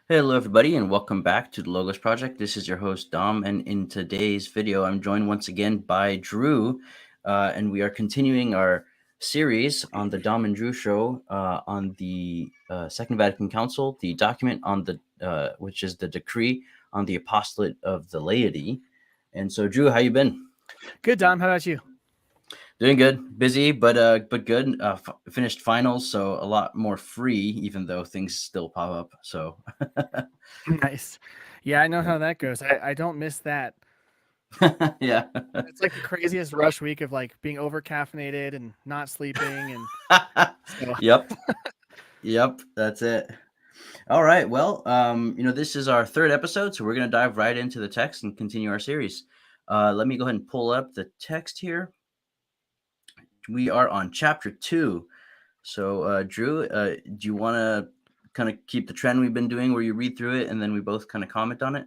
Hello, everybody, and welcome back to the Logos Project. This is your host, Dom, and in today's video, I'm joined once again by Drew, and we are continuing our series on the Dom and Drew Show on the Second Vatican Council, the document on which is the decree on the apostolate of the laity. And so, Drew, how you been? Good, Dom. How about you? Doing good, busy, but good. Finished finals, so a lot more free, even though things still pop up. So. Nice. Yeah, I know how that goes. I don't miss that. Yeah. It's like the craziest rush week of like being over caffeinated and not sleeping and so. Yep. Yep. That's it. All right. Well, this is our third episode, so we're going to dive right into the text and continue our series. Let me go ahead and pull up the text here. We are on chapter 2. So, Drew, do you want to kind of keep the trend we've been doing where you read through it and then we both kind of comment on it?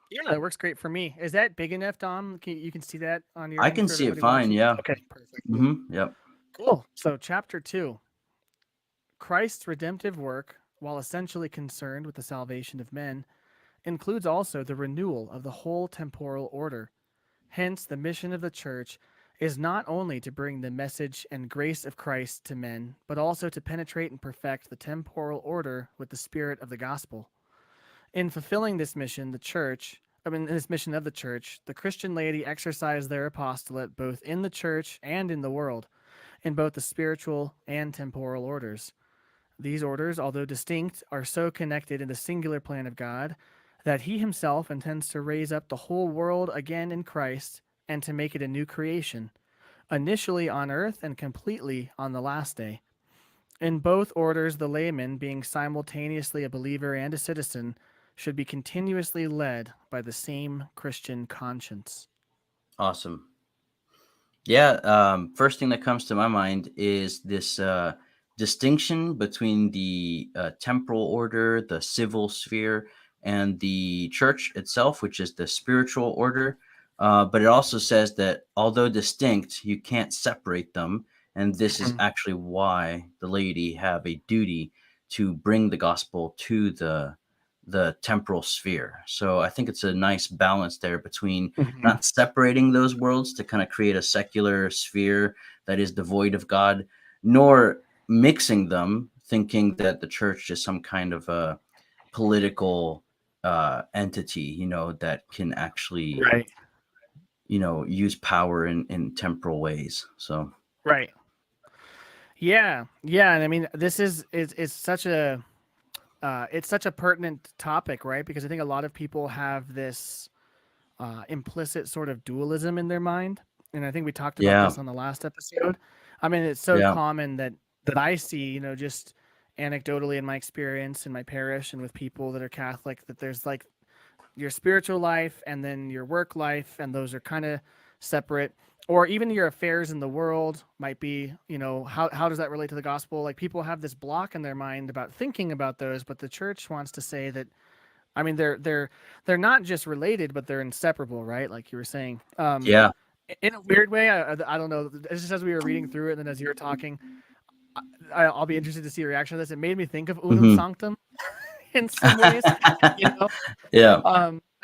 Yeah, that works great for me. Is that big enough, Dom? You can see that on your I end can for see it everybody fine. watching? Yeah. Okay, perfect. Yep. Cool. So, chapter 2. Christ's redemptive work, while essentially concerned with the salvation of men, includes also the renewal of the whole temporal order. Hence, the mission of the Church is not only to bring the message and grace of Christ to men, but also to penetrate and perfect the temporal order with the spirit of the gospel. In fulfilling this mission, this mission of the Church, the Christian laity exercise their apostolate both in the Church and in the world, in both the spiritual and temporal orders. These orders, although distinct, are so connected in the singular plan of God that he himself intends to raise up the whole world again in Christ and to make it a new creation, initially on earth and completely on the last day. In both orders, the layman, being simultaneously a believer and a citizen, should be continuously led by the same Christian conscience. Awesome. Yeah. First thing that comes to my mind is this distinction between the temporal order, the civil sphere, and the church itself, which is the spiritual order. But it also says that although distinct, you can't separate them. And this is actually why the laity have a duty to bring the gospel to the temporal sphere. So I think it's a nice balance there between not separating those worlds to kind of create a secular sphere that is devoid of God, nor mixing them, thinking that the church is some kind of a political entity, that can actually, Right. use power in temporal ways. So, Right. Yeah, and I mean this is such a it's such a pertinent topic, right? Because I think a lot of people have this implicit sort of dualism in their mind, and I think we talked about yeah, this on the last episode. I mean, it's so yeah, common that I see, just anecdotally in my experience in my parish and with people that are Catholic, that there's like your spiritual life and then your work life, and those are kind of separate. Or even your affairs in the world might be, how does that relate to the gospel? Like people have this block in their mind about thinking about those, but the church wants to say that, I mean, they're not just related, but they're inseparable, right? Like you were saying. yeah. In a weird way, I don't know. It's just as we were reading through it, and then as you were talking, I'll be interested to see your reaction to this. It made me think of Unum Hmm. Sanctum in some ways. You know, Yeah.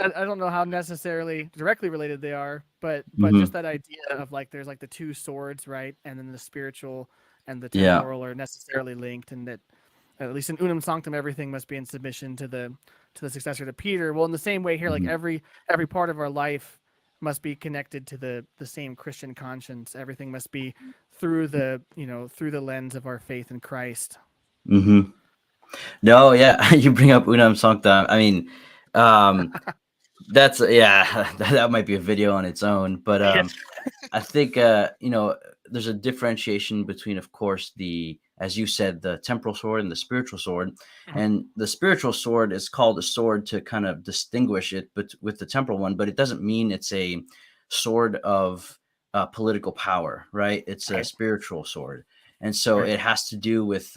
I don't know how necessarily directly related they are, but just Hmm. that idea of like there's like the two swords, right? And then the spiritual and the Yeah. temporal are necessarily linked, and that at least in Unum Sanctum, everything must be in submission to the successor to Peter. Well, in the same way here, like Hmm. every part of our life must be connected to the same Christian conscience. Everything must be through through the lens of our faith in Christ. Hmm. No, yeah, you bring up Unam Sanctam. I mean, um, that's yeah, that might be a video on its own. But Yeah. I think there's a differentiation between, of course, the as you said, the temporal sword and the spiritual sword. And the spiritual sword is called a sword to kind of distinguish it, but with the temporal one. But it doesn't mean it's a sword of political power, right? It's a Right. spiritual sword, and so Right. it has to do with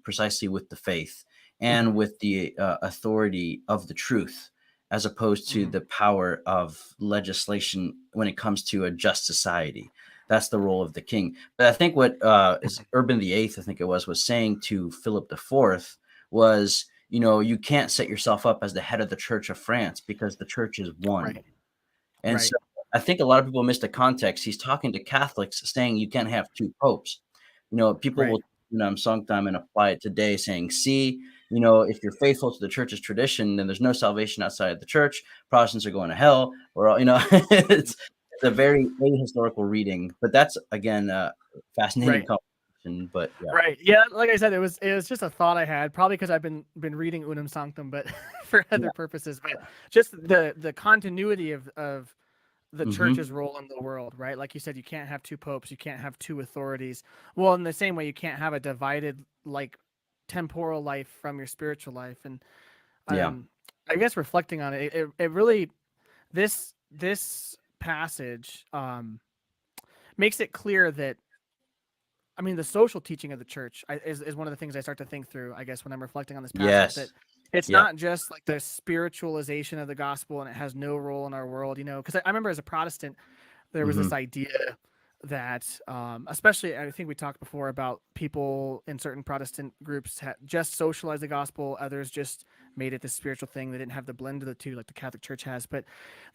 precisely with the faith and Hmm. with the authority of the truth, as opposed to Hmm. the power of legislation when it comes to a just society. That's the role of the king. But I think what is Urban the Eighth, I think it was saying to Philip the Fourth was, you can't set yourself up as the head of the Church of France because the church is one. Right. And Right. so I think a lot of people miss the context. He's talking to Catholics saying you can't have two popes. People Right. will Sanctam and apply it today saying, see, if you're faithful to the church's tradition, then there's no salvation outside of the church. Protestants are going to hell. Or, it's a very ahistorical reading, but that's, again, fascinating Right. conversation. But yeah, Right. Yeah. Like I said, it was just a thought I had, probably because I've been reading Unum Sanctum, but for yeah. other purposes. But just the continuity of the Hmm. church's role in the world, right? Like you said, you can't have two popes, you can't have two authorities. Well, in the same way, you can't have a divided like temporal life from your spiritual life. And Yeah. I guess reflecting on it, it really this passage makes it clear that, I mean, the social teaching of the church is one of the things I start to think through, I guess, when I'm reflecting on this passage, that Yes. it's Yeah. not just like the spiritualization of the gospel and it has no role in our world, because I remember as a Protestant, there was Hmm. this idea that, especially, I think we talked before about people in certain Protestant groups just socialized the gospel, others just made it this spiritual thing. They didn't have the blend of the two like the Catholic Church has. But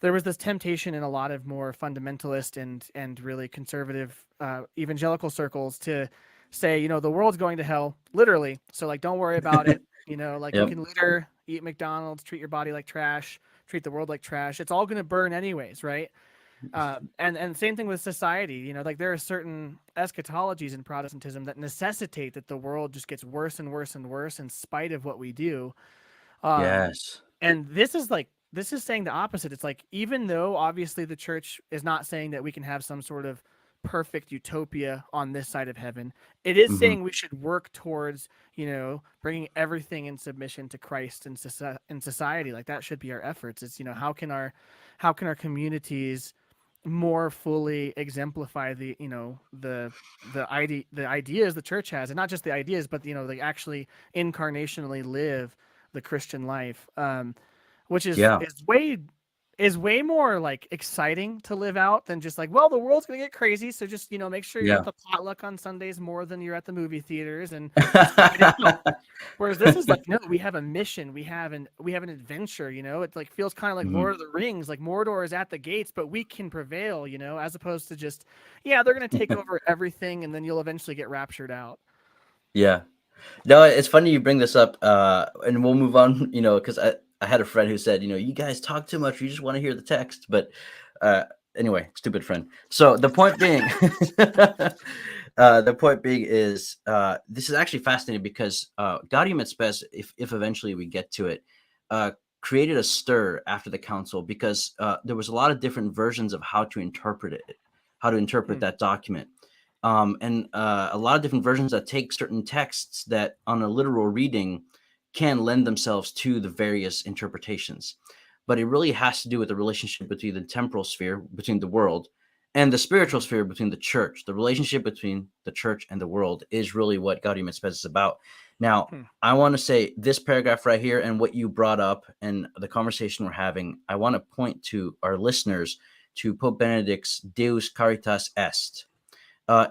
there was this temptation in a lot of more fundamentalist and really conservative evangelical circles to say, the world's going to hell, literally. So like, don't worry about it. Like you Yep. can litter, eat McDonald's, treat your body like trash, treat the world like trash. It's all going to burn anyways, right? And same thing with society. Like there are certain eschatologies in Protestantism that necessitate that the world just gets worse and worse and worse in spite of what we do. Um, Yes. and this is saying the opposite. It's like, even though obviously the church is not saying that we can have some sort of perfect utopia on this side of heaven, it is Hmm. saying we should work towards, bringing everything in submission to Christ and in society. Like that should be our efforts. It's, how can our communities more fully exemplify the ideas the church has, and not just the ideas, but they actually incarnationally live the Christian life, which is Yeah. way more like exciting to live out than just like, well, the world's gonna get crazy, so just make sure you're at Yeah. the potluck on Sundays more than you're at the movie theaters, and just write it out. Whereas this is like, no, we have a mission, we have an adventure. It like feels kind of like Mhm. Lord of the Rings, like Mordor is at the gates, but we can prevail. As opposed to just, yeah, they're gonna take over everything, and then you'll eventually get raptured out. Yeah. No, it's funny you bring this up, and we'll move on, because I had a friend who said, you guys talk too much. You just want to hear the text. But uh, anyway, stupid friend. So the point being, is this is actually fascinating because Gaudium et Spes, if eventually we get to it, created a stir after the council because there was a lot of different versions of how to interpret it, how to interpret Hmm. that document. And a lot of different versions that take certain texts that on a literal reading can lend themselves to the various interpretations. But it really has to do with the relationship between the temporal sphere, between the world, and the spiritual Hmm. sphere between the church. The relationship between the church and the world is really what Gaudium et Spes is about. Now, Hmm. I want to say this paragraph right here and what you brought up and the conversation we're having, I want to point to our listeners to Pope Benedict's Deus Caritas Est.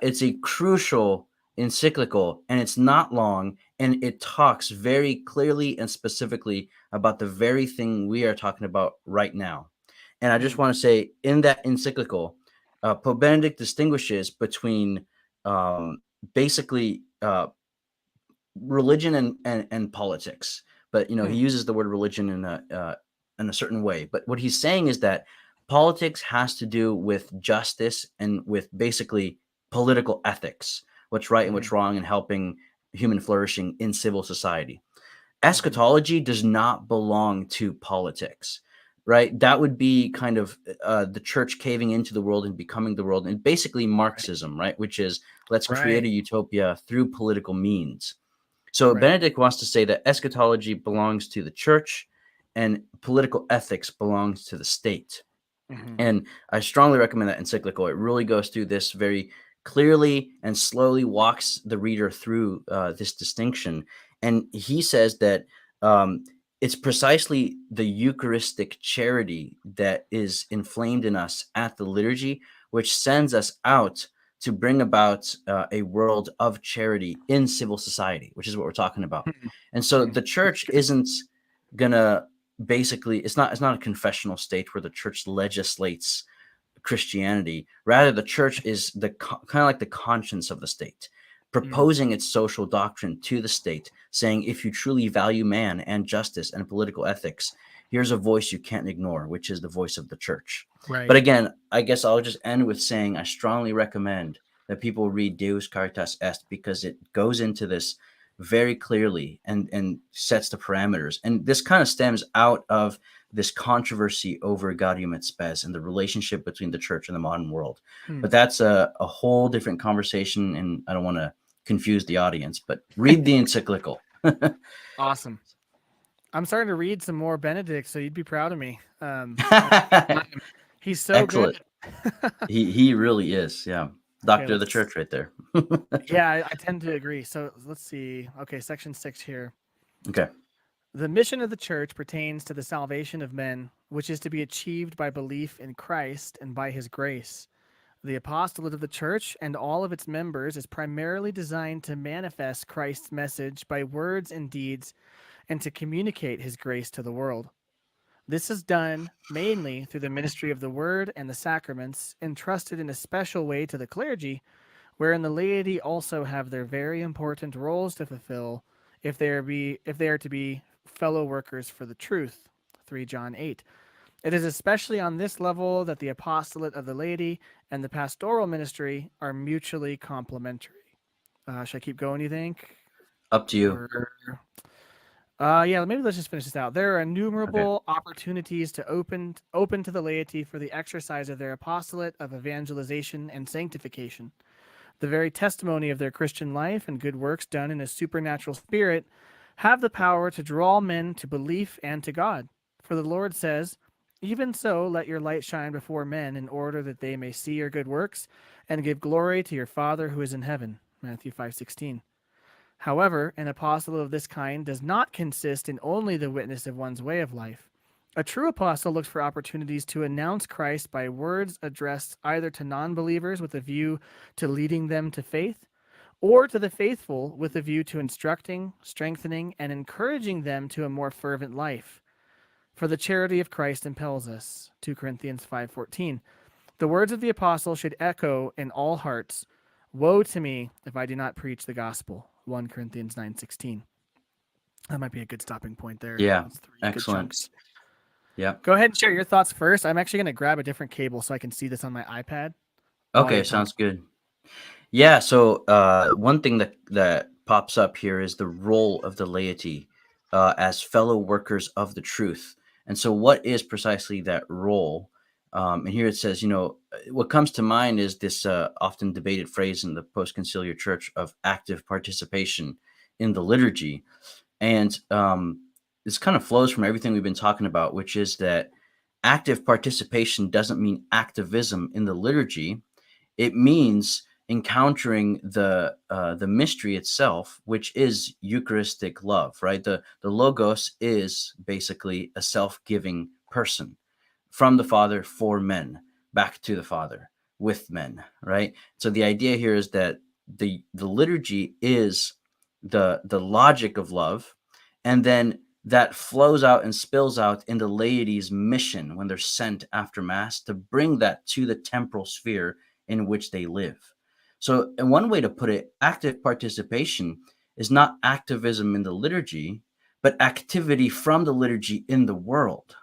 It's a crucial encyclical and it's not long and it talks very clearly and specifically about the very thing we are talking about right now. And I just Hmm. want to say in that encyclical, Pope Benedict distinguishes between basically religion and politics. But he Hmm. uses the word religion in a certain way. But what he's saying is that politics has to do with justice and with basically political ethics, what's right and Hmm. what's wrong, and helping human flourishing in civil society. Hmm. Eschatology does not belong to politics, right? That would be kind of the church caving into the world and becoming the world, and basically Right. Marxism, right? Which is let's create Right. a utopia through political means. So Right. Benedict wants to say that eschatology belongs to the church and political ethics belongs to the state. Hmm. And I strongly recommend that encyclical. It really goes through this very clearly and slowly walks the reader through this distinction. And he says that um, it's precisely the Eucharistic charity that is inflamed in us at the liturgy, which sends us out to bring about a world of charity in civil society, which is what we're talking about. And so the church isn't gonna basically, it's not a confessional state where the church legislates Christianity. Rather, the church is the kind of like the conscience of the state, proposing its social doctrine to the state, saying, if you truly value man and justice and political ethics, here's a voice you can't ignore, which is the voice of the church. Right. But again, I guess I'll just end with saying I strongly recommend that people read Deus Caritas Est, because it goes into this very clearly and sets the parameters. And this kind of stems out of this controversy over Gaudium et Spes and the relationship between the church and the modern world. But that's a whole different conversation, and I don't want to confuse the audience, but read the encyclical. Awesome. I'm starting to read some more Benedict, so you'd be proud of me. He's so Excellent. good. He really is. Yeah. Doctor of the let's- church right there. Yeah, I tend to agree. So let's see. Okay, section 6 here. Okay. The mission of the church pertains to the salvation of men, which is to be achieved by belief in Christ and by his grace. The apostolate of the church and all of its members is primarily designed to manifest Christ's message by words and deeds and to communicate his grace to the world. This is done mainly through the ministry of the word and the sacraments, entrusted in a special way to the clergy, wherein the laity also have their very important roles to fulfill if they are to be fellow workers for the truth. 3 John 8. It is especially on this level that the apostolate of the laity and the pastoral ministry are mutually complementary. Should I keep going, you think? Up to you. Yeah, maybe let's just finish this out. There are innumerable opportunities to open to the laity for the exercise of their apostolate of evangelization and sanctification. The very testimony of their Christian life and good works done in a supernatural spirit have the power to draw men to belief and to God. For the Lord says, "Even so, let your light shine before men, in order that they may see your good works and give glory to your Father who is in heaven." Matthew 5:16. However, an apostolate of this kind does not consist in only the witness of one's way of life. A true apostle looks for opportunities to announce Christ by words addressed either to non-believers with a view to leading them to faith, or to the faithful with a view to instructing, strengthening, and encouraging them to a more fervent life. For the charity of Christ impels us. 2 Corinthians 5:14. The words of the apostle should echo in all hearts. Woe to me if I do not preach the gospel. 1 Corinthians 9:16. That might be a good stopping point there. Yeah. That's 3 Excellent. good chunks. Yeah. Go ahead and share your thoughts first. I'm actually going to grab a different cable so I can see this on my iPad. Okay, sounds good. Yeah, so one thing that pops up here is the role of the laity as fellow workers of the truth. And so what is precisely that role? And here it says, what comes to mind is this often debated phrase in the post-conciliar church of active participation in the liturgy. And this kind of flows from everything we've been talking about, which is that active participation doesn't mean activism in the liturgy. It means encountering the mystery itself, which is Eucharistic love, right? The Logos is basically a self-giving person from the Father for men, back to the Father with men, right? So the idea here is that the liturgy is the logic of love, and then that flows out and spills out in the laity's mission when they're sent after Mass to bring that to the temporal sphere in which they live. So, in one way to put it, active participation is not activism in the liturgy, but activity from the liturgy in the world.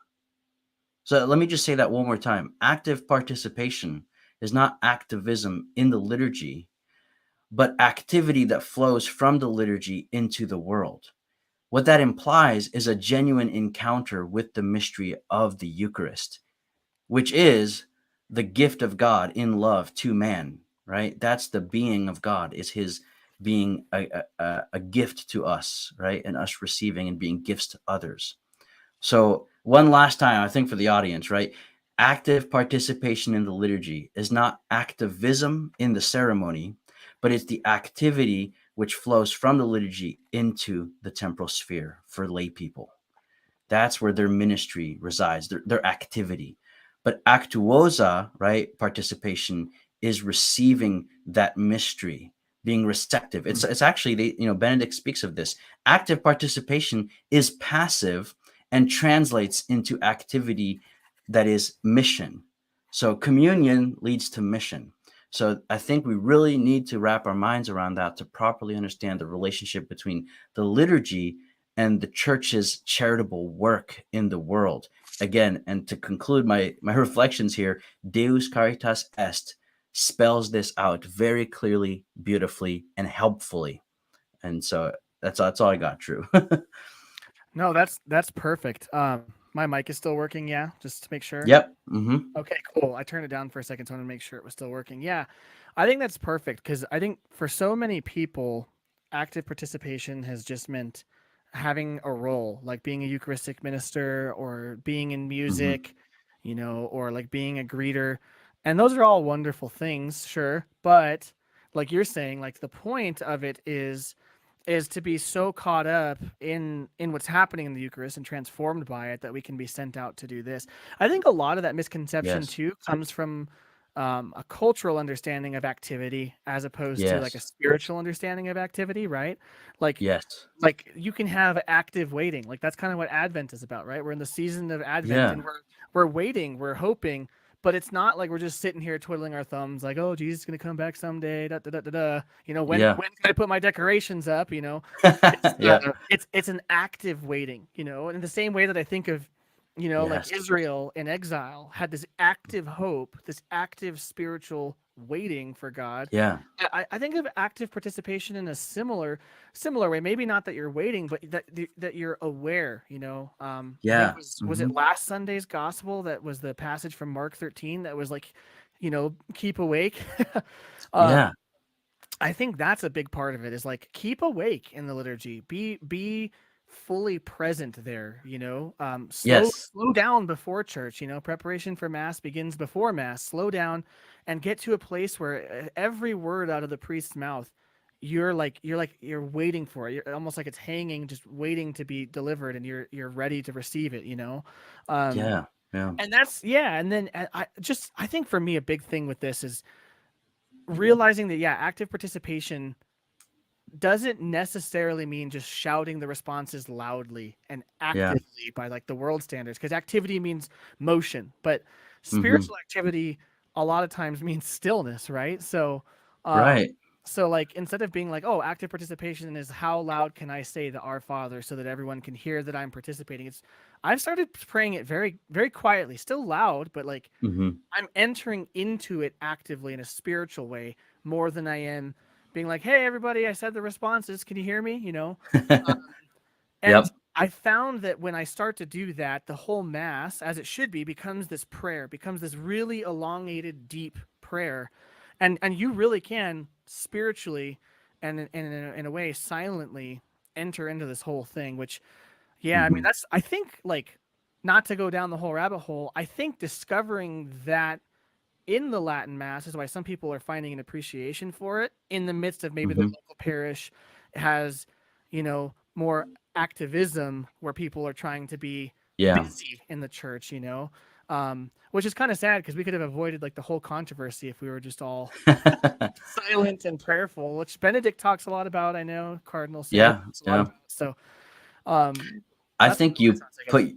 So, let me just say that one more time. Active participation is not activism in the liturgy, but activity that flows from the liturgy into the world. What that implies is a genuine encounter with the mystery of the Eucharist, which is the gift of God in love to man, right? That's the being of God, is his being a gift to us, right? And us receiving and being gifts to others. So one last time, I think for the audience, right? Active participation in the liturgy is not activism in the ceremony, but it's the activity which flows from the liturgy into the temporal sphere for lay people. That's where their ministry resides, their activity. But actuosa, right, participation is receiving that mystery, being receptive. It's actually, Benedict speaks of this. Active participation is passive and translates into activity that is mission. So communion leads to mission. So I think we really need to wrap our minds around that to properly understand the relationship between the liturgy and the church's charitable work in the world. Again, and to conclude my reflections here, Deus Caritas Est spells this out very clearly, beautifully, and helpfully. And so that's all I got, Drew. No, that's perfect. My mic is still working, yeah, just to make sure. Yep. Mm-hmm. Okay, cool. I turned it down for a second, so I want to make sure it was still working. Yeah, I think that's perfect because I think for so many people, active participation has just meant having a role, like being a Eucharistic minister or being in Mm-hmm. music, or like being a greeter. And those are all wonderful things, sure. But like you're saying, like the point of it is to be so caught up in what's happening in the Eucharist and transformed by it that we can be sent out to do this. I think a lot of that misconception Yes. too comes from a cultural understanding of activity as opposed to like a Yes. spiritual understanding of activity, right? Like Yes. like you can have active waiting. Like that's kind of what Advent is about, right? We're in the season of Advent Yeah. and we're waiting, we're hoping, but it's not like we're just sitting here twiddling our thumbs, like, oh, Jesus is gonna come back someday. Da, da, da, da, da. Yeah. When can I put my decorations up? Yeah. It's an active waiting, in the same way that I think of, like Yes. Israel in exile had this active hope, this active spiritual waiting for God. Yeah. I think of active participation in a similar way. Maybe not that you're waiting, but that you're aware. I think Yeah. was Mm-hmm. it last Sunday's gospel that was the passage from Mark 13 that was like, keep awake. um, Yeah. I think that's a big part of it is like keep awake in the liturgy. Be fully present there, slow Yes. slow down before church, preparation for mass begins before mass. Slow down and get to a place where every word out of the priest's mouth you're waiting for it. You're almost like it's hanging just waiting to be delivered and you're ready to receive it. Um Yeah. Yeah. and that's yeah, and then I think for me a big thing with this is realizing that yeah, active participation doesn't necessarily mean just shouting the responses loudly and Yeah. actively by like the world standards, because activity means motion, but Mm-hmm. spiritual activity a lot of times means stillness, right? Um Right. so like instead of being like, oh, active participation is how loud can I say the Our Father so that everyone can hear that I'm participating, it's I've started praying it very very quietly, still loud, but like Mm-hmm. I'm entering into it actively in a spiritual way more than I am being like, "Hey, everybody, I said the responses. Can you hear me?" Um, and Yep. I found that when I start to do that, the whole mass, as it should be, becomes this prayer, becomes this really elongated, deep prayer, and you really can spiritually and in a way silently enter into this whole thing, which yeah, I mean Mm-hmm. that's I think like not to go down the whole rabbit hole, I think discovering that in the Latin Mass is why some people are finding an appreciation for it in the midst of maybe their Mm-hmm. local parish has, more activism where people are trying to be Yeah. busy in the church, which is kind of sad because we could have avoided like the whole controversy if we were just all silent and prayerful, which Benedict talks a lot about. I know Cardinal Sarah Yeah. talks a lot Yeah. about. So um, I that's think my you thoughts, I guess. put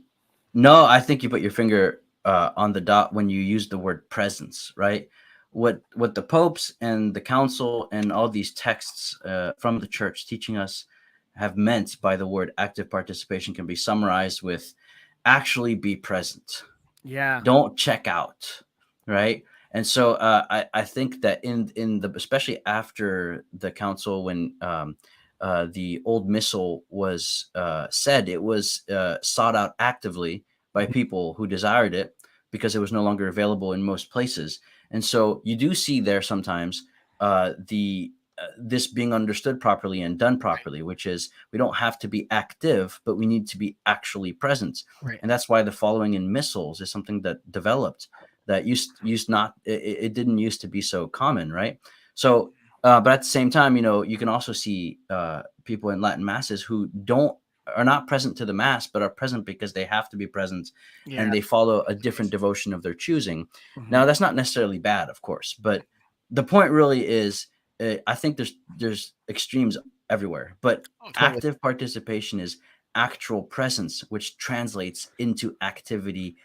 no, I think you put your finger on the dot when you use the word presence, right? What the popes and the council and all these texts from the church teaching us have meant by the word active participation can be summarized with actually be present. Yeah. Don't check out, right? And so I think that in the especially after the council when the old missal was said, it was sought out actively by Mhm. people who desired it because it was no longer available in most places. And so you do see there sometimes the this being understood properly and done Right. properly, which is we don't have to be active, but we need to be actually present. Right. And that's why the following in missals is something that developed that used not it didn't used to be so common, right? So but at the same time, you can also see people in Latin masses who don't are not present to the mass, but are present because they have to be present, and Yeah. they follow a different devotion of their choosing. Mhm. Now, that's not necessarily bad, of course, but the point really is, I think there's extremes everywhere, but Oh, totally. active participation is actual presence, which translates into activity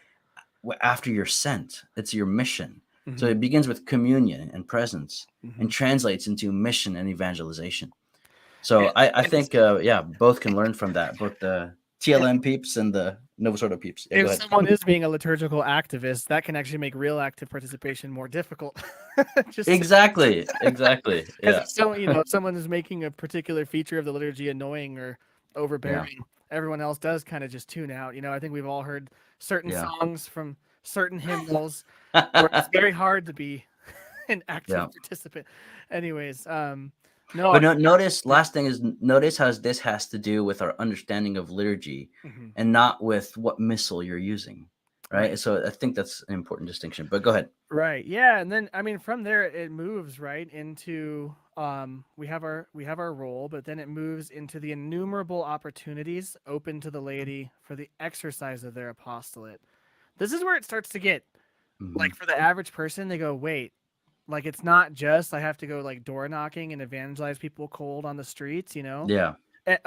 after you're sent. It's your mission. So Hmm. it begins with communion and presence Hmm. and translates into mission and evangelization. So And, I and think, yeah, both can learn from that, both the TLM peeps and the Nova Sordo peeps. Yeah, go if ahead. someone is being a liturgical activist, that can actually make real active participation more difficult. Just Exactly. Exactly. because Yeah. if so, if someone is making a particular feature of the liturgy annoying or Yeah. overbearing, everyone else does kind of just tune out. I think we've all heard certain Yeah. songs from certain hymnals where it's very hard to be an active Yeah. participant. Anyways, no, But notice, yeah. last thing is, notice how this has to do with our understanding of liturgy Mhm. and not with what missal you're using. Right. Right. So I think that's an important distinction. But go ahead. Right. Yeah, and then I mean from there it moves right into we have our role, but then it moves into the innumerable opportunities open to the laity for the exercise of their apostolate. This is where it starts to get Hmm. like for the average person they go, "Wait, like it's not just I have to go like door knocking and evangelize people cold on the streets." Yeah.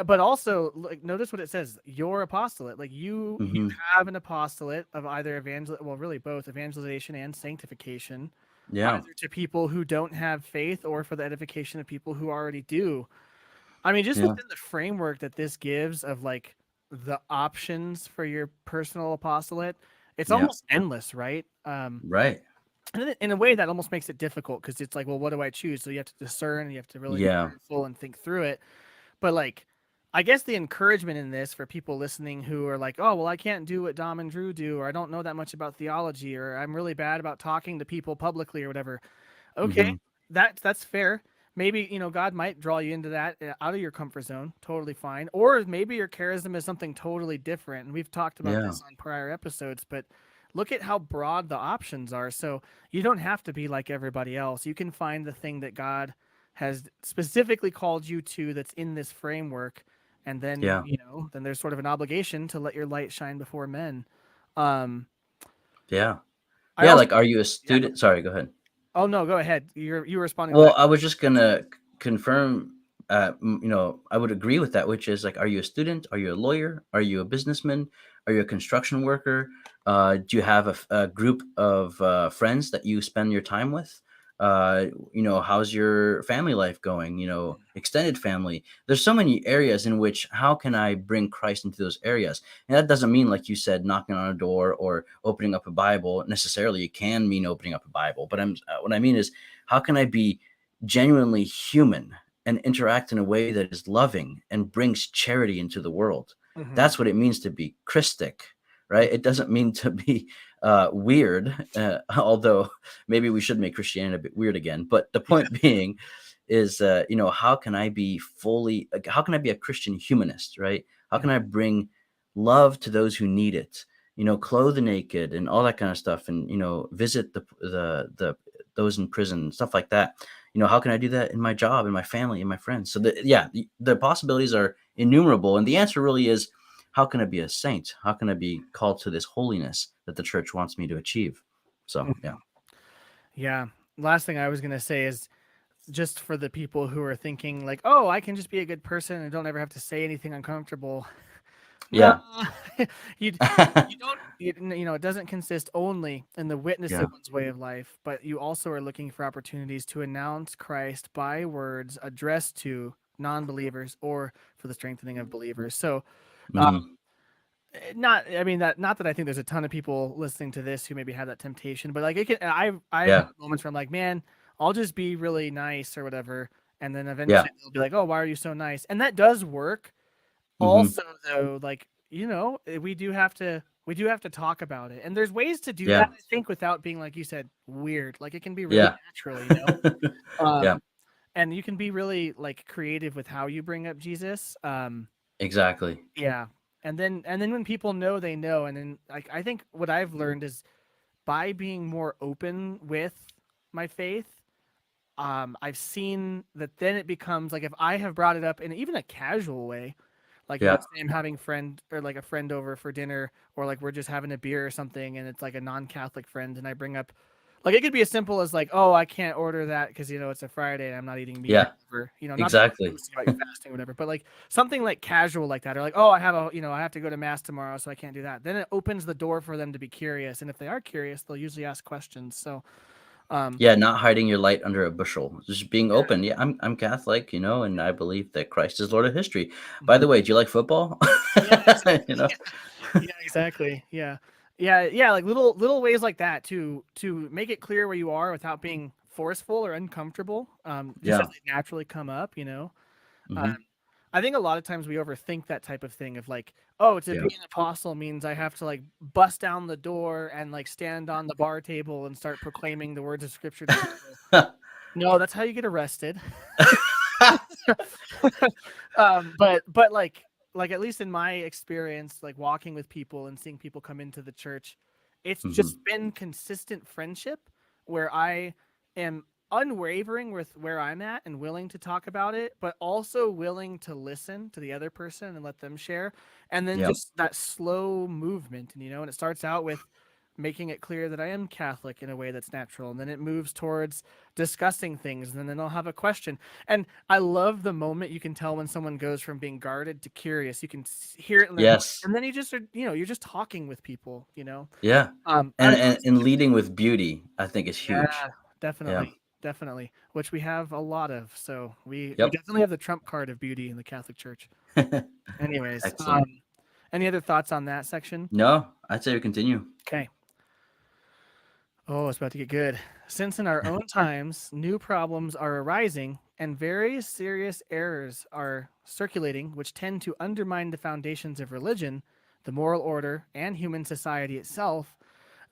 But also, like, notice what it says: your apostolate. Like you Hmm. have an apostolate of either well, really both evangelization and sanctification, Yeah. either to people who don't have faith or for the edification of people who already do. I mean, just Yeah. within the framework that this gives of like the options for your personal apostolate, it's Yeah. almost endless, right? Right. And in a way that almost makes it difficult because it's like, well, what do I choose? So you have to discern and you have to really be Yeah. prayerful and think through it. But like, I guess the encouragement in this for people listening who are like, oh, well, I can't do what Dom and Drew do, or I don't know that much about theology, or I'm really bad about talking to people publicly or whatever. Okay, Hmm. that's fair. Maybe God might draw you into that out of your comfort zone. Totally fine. Or maybe your charism is something totally different. And we've talked about Yeah. this on prior episodes, but look at how broad the options are. So you don't have to be like everybody else. You can find the thing that God has specifically called you to that's in this framework, and then Yeah. then there's sort of an obligation to let your light shine before men. Um, Yeah. I Yeah. also Like, are you a yeah. student? Sorry. Go ahead. Oh no, go ahead. You were responding to what I. Well, I was just gonna confirm. I would agree with that. Which is like, are you a student? Are you a lawyer? Are you a businessman? Are you a construction worker? Do you have a group of friends that you spend your time with? How's your family life going? Extended family. There's so many areas in which how can I bring Christ into those areas? And that doesn't mean, like you said, knocking on a door or opening up a Bible necessarily. It can mean opening up a Bible, but what I mean is, how can I be genuinely human and interact in a way that is loving and brings charity into the world? Mhm. That's what it means to be Christic, right? It doesn't mean to be weird, although maybe we should make Christianity a bit weird again. But the point being is, how can I be how can I be a Christian humanist, right? How can I bring love to those who need it? Clothe the naked and all that kind of stuff, and visit the those in prison, stuff like that. How can I do that in my job, in my family, in my friends? So the possibilities are innumerable, and the answer really is, how can I be a saint? How can I be called to this holiness that the church wants me to achieve? So yeah. Mhm. Yeah. Last thing I was gonna say is just for the people who are thinking like, oh, I can just be a good person and don't ever have to say anything uncomfortable. No, Yeah. you you don't it doesn't consist only in the witness Yeah. of one's way of life, but you also are looking for opportunities to announce Christ by words addressed to non-believers or for the strengthening of believers. So, Hmm. not I mean that not that I think there's a ton of people listening to this who maybe have that temptation, but like it can I've had Yeah. moments where I'm like, man, I'll just be really nice or whatever, and then Yeah. eventually they'll be like, oh, why are you so nice? And that does work. Hmm. Also, though, like we do have to talk about it, and there's ways to do that. Yeah. I think without being like you said weird. Like it can be really Yeah. natural. Yeah. Um, and you can be really like creative with how you bring up Jesus. Exactly. Yeah, and then when people know, they know, and then like I think what I've learned is by being more open with my faith. I've seen that then it becomes like if I have brought it up in even a casual way, like Yeah. let's say I'm having friend or like a friend over for dinner, or like we're just having a beer or something, and it's like a non-Catholic friend, and I bring up, Like it could be as simple as like, oh, I can't order that because it's a Friday and I'm not eating meat or Yeah, whatever. Not to exactly. boast about your fasting or whatever, but like something like casual like that, or like, oh, I have to go to mass tomorrow, so I can't do that. Then it opens the door for them to be curious, and if they are curious, they'll usually ask questions. So, um, Yeah, not hiding your light under a bushel, just being yeah, open. Yeah, I'm Catholic, and I believe that Christ is Lord of history. By mhm. the way, do you like football? Yeah, you exactly. know? Yeah, exactly. Yeah. Yeah, like little ways like that to make it clear where you are without being forceful or uncomfortable. Just as Yeah. they naturally come up. Um, Hmm. I think a lot of times we overthink that type of thing of like, oh, to Yeah. be an apostle means I have to like bust down the door and like stand on the bar table and start proclaiming the words of scripture to people. No, that's how you get arrested. But like at least in my experience, like walking with people and seeing people come into the church, it's Hmm. just been consistent friendship where I am unwavering with where I'm at and willing to talk about it, but also willing to listen to the other person and let them share. And then Yeah. just that slow movement, and it starts out with making it clear that I am Catholic in a way that's natural. And then it moves towards discussing things. And then I'll have a question. And I love the moment you can tell when someone goes from being guarded to curious. You can hear it in their voice. Yes. And then you just are, you're just talking with people. Yeah. I And, don't know. and and leading with beauty, I think, is huge. Yeah, Yeah. definitely. Definitely. Which we have a lot of. So we Yep. definitely have the trump card of beauty in the Catholic Church. Anyways, Excellent. any other thoughts on that section? No, I'd say we continue. Okay. Oh, it's about to get good. Since in our own times new problems are arising and very serious errors are circulating, which tend to undermine the foundations of religion, the moral order, and human society itself,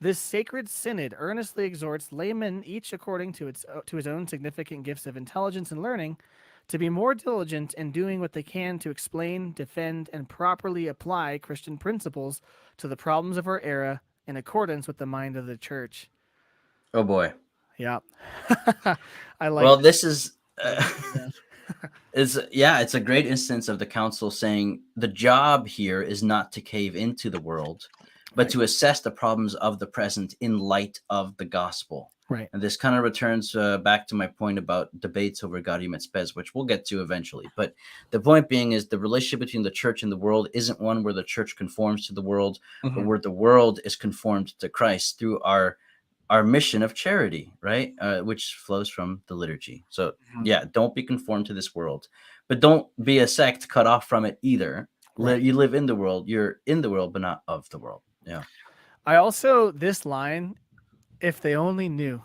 this sacred synod earnestly exhorts laymen, each according to his own significant gifts of intelligence and learning, to be more diligent in doing what they can to explain, defend, and properly apply Christian principles to the problems of our era in accordance with the mind of the Church. Oh boy. Yeah. I like Well, that. this is I like that paragraph. it's a great instance of the council saying the job here is not to cave into the world, but Right. to assess the problems of the present in light of the gospel. Right. And this kind of returns back to my point about debates over Gaudium et Spes, which we'll get to eventually. But the point being is the relationship between the church and the world isn't one where the church conforms to the world, but Mhm. where the world is conformed to Christ through our mission of charity, right? Which flows from the liturgy. So Mhm. yeah, don't be conformed to this world, but don't be a sect cut off from it either. Right. You live in the world. You're in the world, but not of the world. Yeah. I also this line, if they only knew.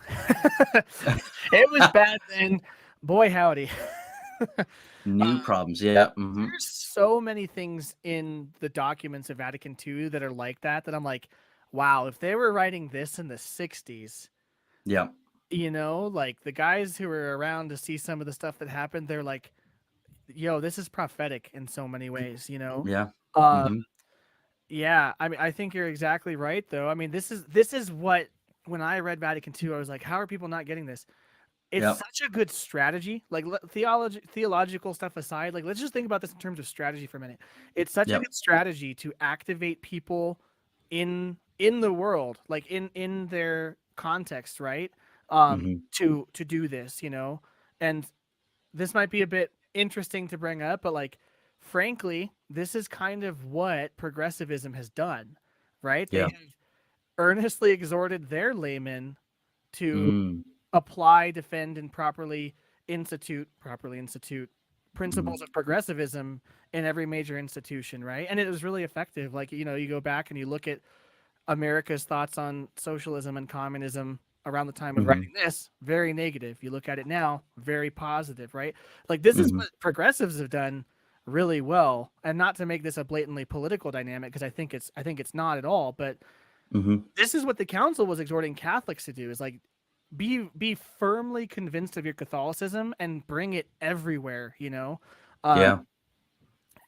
It was bad then. Boy howdy. New problems. Yeah. Hmm. There's so many things in the documents of Vatican II that are like that I'm like, wow, if they were writing this in the 60s, Yeah. like the guys who were around to see some of the stuff that happened, they're like, yo, this is prophetic in so many ways. Yeah. Um, Hmm. yeah, I mean, I think you're exactly right, though. I mean, this is what when I read Vatican II, I was like, how are people not getting this? It's Yep. such a good strategy. Like theological stuff aside, like let's just think about this in terms of strategy for a minute. It's such a Yep. good strategy to activate people in the world, like in their context, right? Hmm. To do this. And this might be a bit interesting to bring up, but like frankly, this is kind of what progressivism has done, right? They Yeah. have earnestly exhorted their laymen to Mm. apply, defend, and properly institute Hmm. principles of progressivism in every major institution, right? And it was really effective. Like, you go back and you look at America's thoughts on socialism and communism around the time of Hmm. writing this, very negative. You look at it now, very positive, right? Like this is Hmm. what progressives have done really well. And not to make this a blatantly political dynamic, because I think it's not at all, but Hmm. this is what the council was exhorting Catholics to do is like be firmly convinced of your Catholicism and bring it everywhere. Um, Yeah.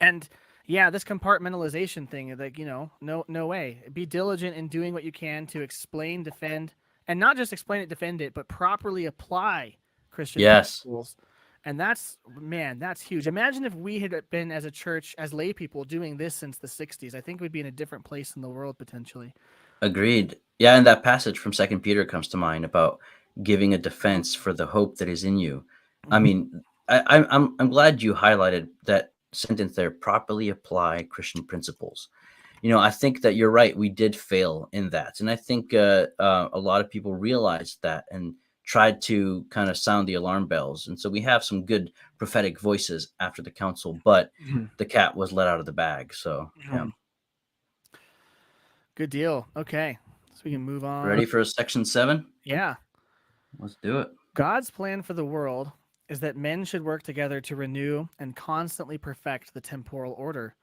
and yeah, this compartmentalization thing, like, no way. Be diligent in doing what you can to explain, defend, and not just explain it, defend it, but properly apply Christian Yes. principles. And that's huge. Imagine if we had been as a church, as lay people, doing this since the 60s. I think we'd be in a different place in the world potentially. Agreed. Yeah, and that passage from Second Peter comes to mind about giving a defense for the hope that is in you. I Mhm. mean, I'm glad you highlighted that sentence there. Properly apply Christian principles. I think that you're right. We did fail in that, and I think a lot of people realized that and tried to kind of sound the alarm bells. And so we have some good prophetic voices after the council, but Mhm. the cat was let out of the bag. So yeah, Mhm. Good deal. Okay. So we can move on. ready for section 7? Yeah. Let's do it. God's plan for the world is that men should work together to renew and constantly perfect the temporal order.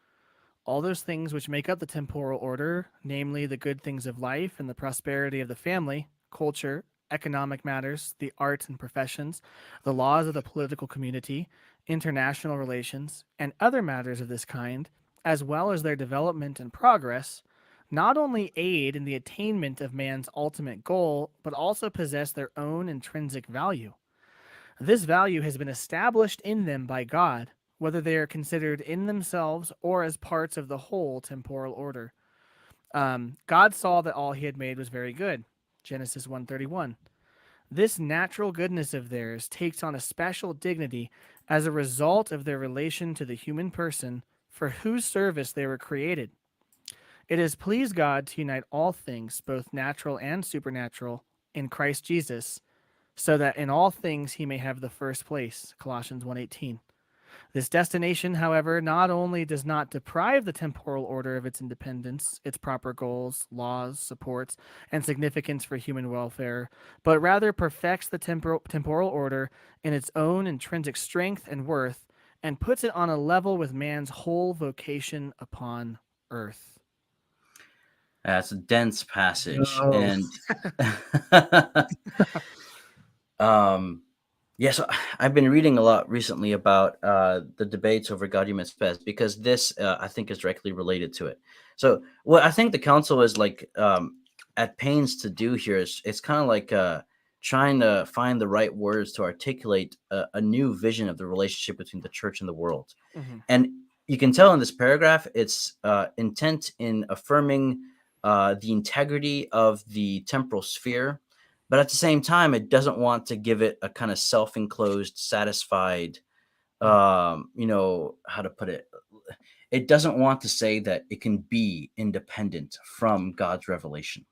All those things which make up the temporal order, namely the good things of life and the prosperity of the family, culture, economic matters, the arts and professions, the laws of the political community, international relations, and other matters of this kind, as well as their development and progress, not only aid in the attainment of man's ultimate goal, but also possess their own intrinsic value. This value has been established in them by God, whether they are considered in themselves or as parts of the whole temporal order. God saw that all he had made was very good. Genesis 1:31. This natural goodness of theirs takes on a special dignity as a result of their relation to the human person for whose service they were created. It has pleased God to unite all things, both natural and supernatural, in Christ Jesus, so that in all things he may have the first place. Colossians 1:18. This destination, however, not only does not deprive the temporal order of its independence, its proper goals, laws, supports, and significance for human welfare, but rather perfects the temporal order in its own intrinsic strength and worth, and puts it on a level with man's whole vocation upon earth. That's a dense passage, Yo. and um, yeah. So I've been reading a lot recently about the debates over Gaudium et Spes because this I think is directly related to it. So what I think the council is like at pains to do here is it's kind of like trying to find the right words to articulate a new vision of the relationship between the church and the world. Mhm. And you can tell in this paragraph, it's intent in affirming the integrity of the temporal sphere, but at the same time, it doesn't want to give it a kind of self-enclosed, satisfied, how to put it. It doesn't want to say that it can be independent from God's revelation,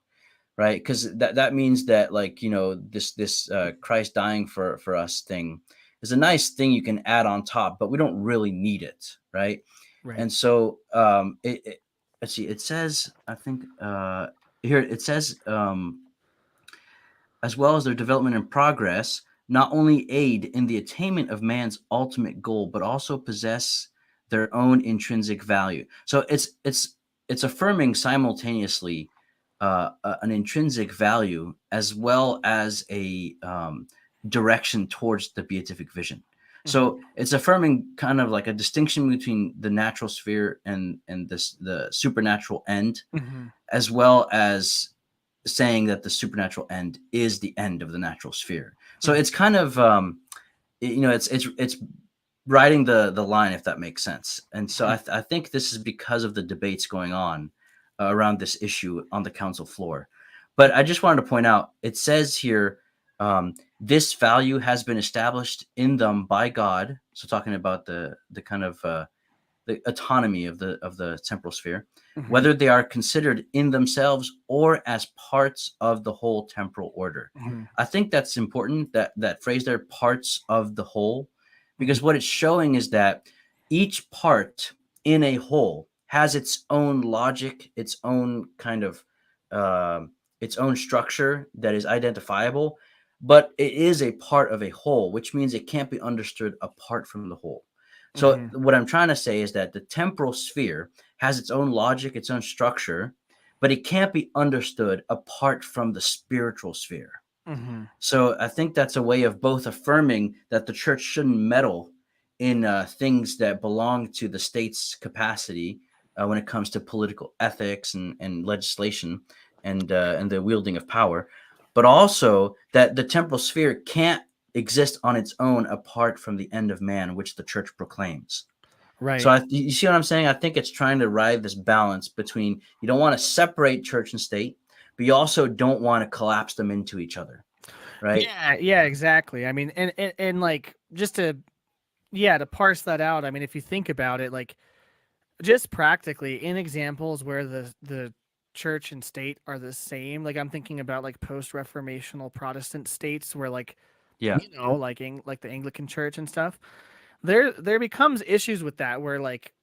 right? Because that means that, like, this Christ dying for us thing is a nice thing you can add on top, but we don't really need it, right? Right. And so let's see, it says, I think here it says, as well as their development and progress, not only aid in the attainment of man's ultimate goal, but also possess their own intrinsic value. So it's affirming simultaneously an intrinsic value as well as a direction towards the beatific vision. Mhm. So it's affirming kind of like a distinction between the natural sphere and the supernatural end, Mhm. as well as saying that the supernatural end is the end of the natural sphere. So Mhm. it's kind of it's riding the line, if that makes sense. And so Mhm. I think this is because of the debates going on around this issue on the council floor. But I just wanted to point out, it says here, this value has been established in them by God. So talking about the kind of the autonomy of the temporal sphere, Mhm. whether they are considered in themselves or as parts of the whole temporal order. Mhm. I think that's important, that phrase there, parts of the whole, Mhm. because what it's showing is that each part in a whole has its own logic, its own kind of its own structure that is identifiable, but it is a part of a whole, which means it can't be understood apart from the whole. So Mhm. what I'm trying to say is that the temporal sphere has its own logic, its own structure, but it can't be understood apart from the spiritual sphere. Mhm. So I think that's a way of both affirming that the church shouldn't meddle in things that belong to the state's capacity when it comes to political ethics and legislation and the wielding of power, but also that the temporal sphere can't exist on its own apart from the end of man, which the church proclaims. So Right. you see what I'm saying? I think it's trying to ride this balance between, you don't want to separate church and state, but you also don't want to collapse them into each other, right? Yeah, exactly. I mean, and like just to to parse that out. I mean, if you think about it, like just practically in examples where the church and state are the same, like I'm thinking about like post-reformational Protestant states where like Yeah. like the Anglican Church and stuff. There becomes issues with that where like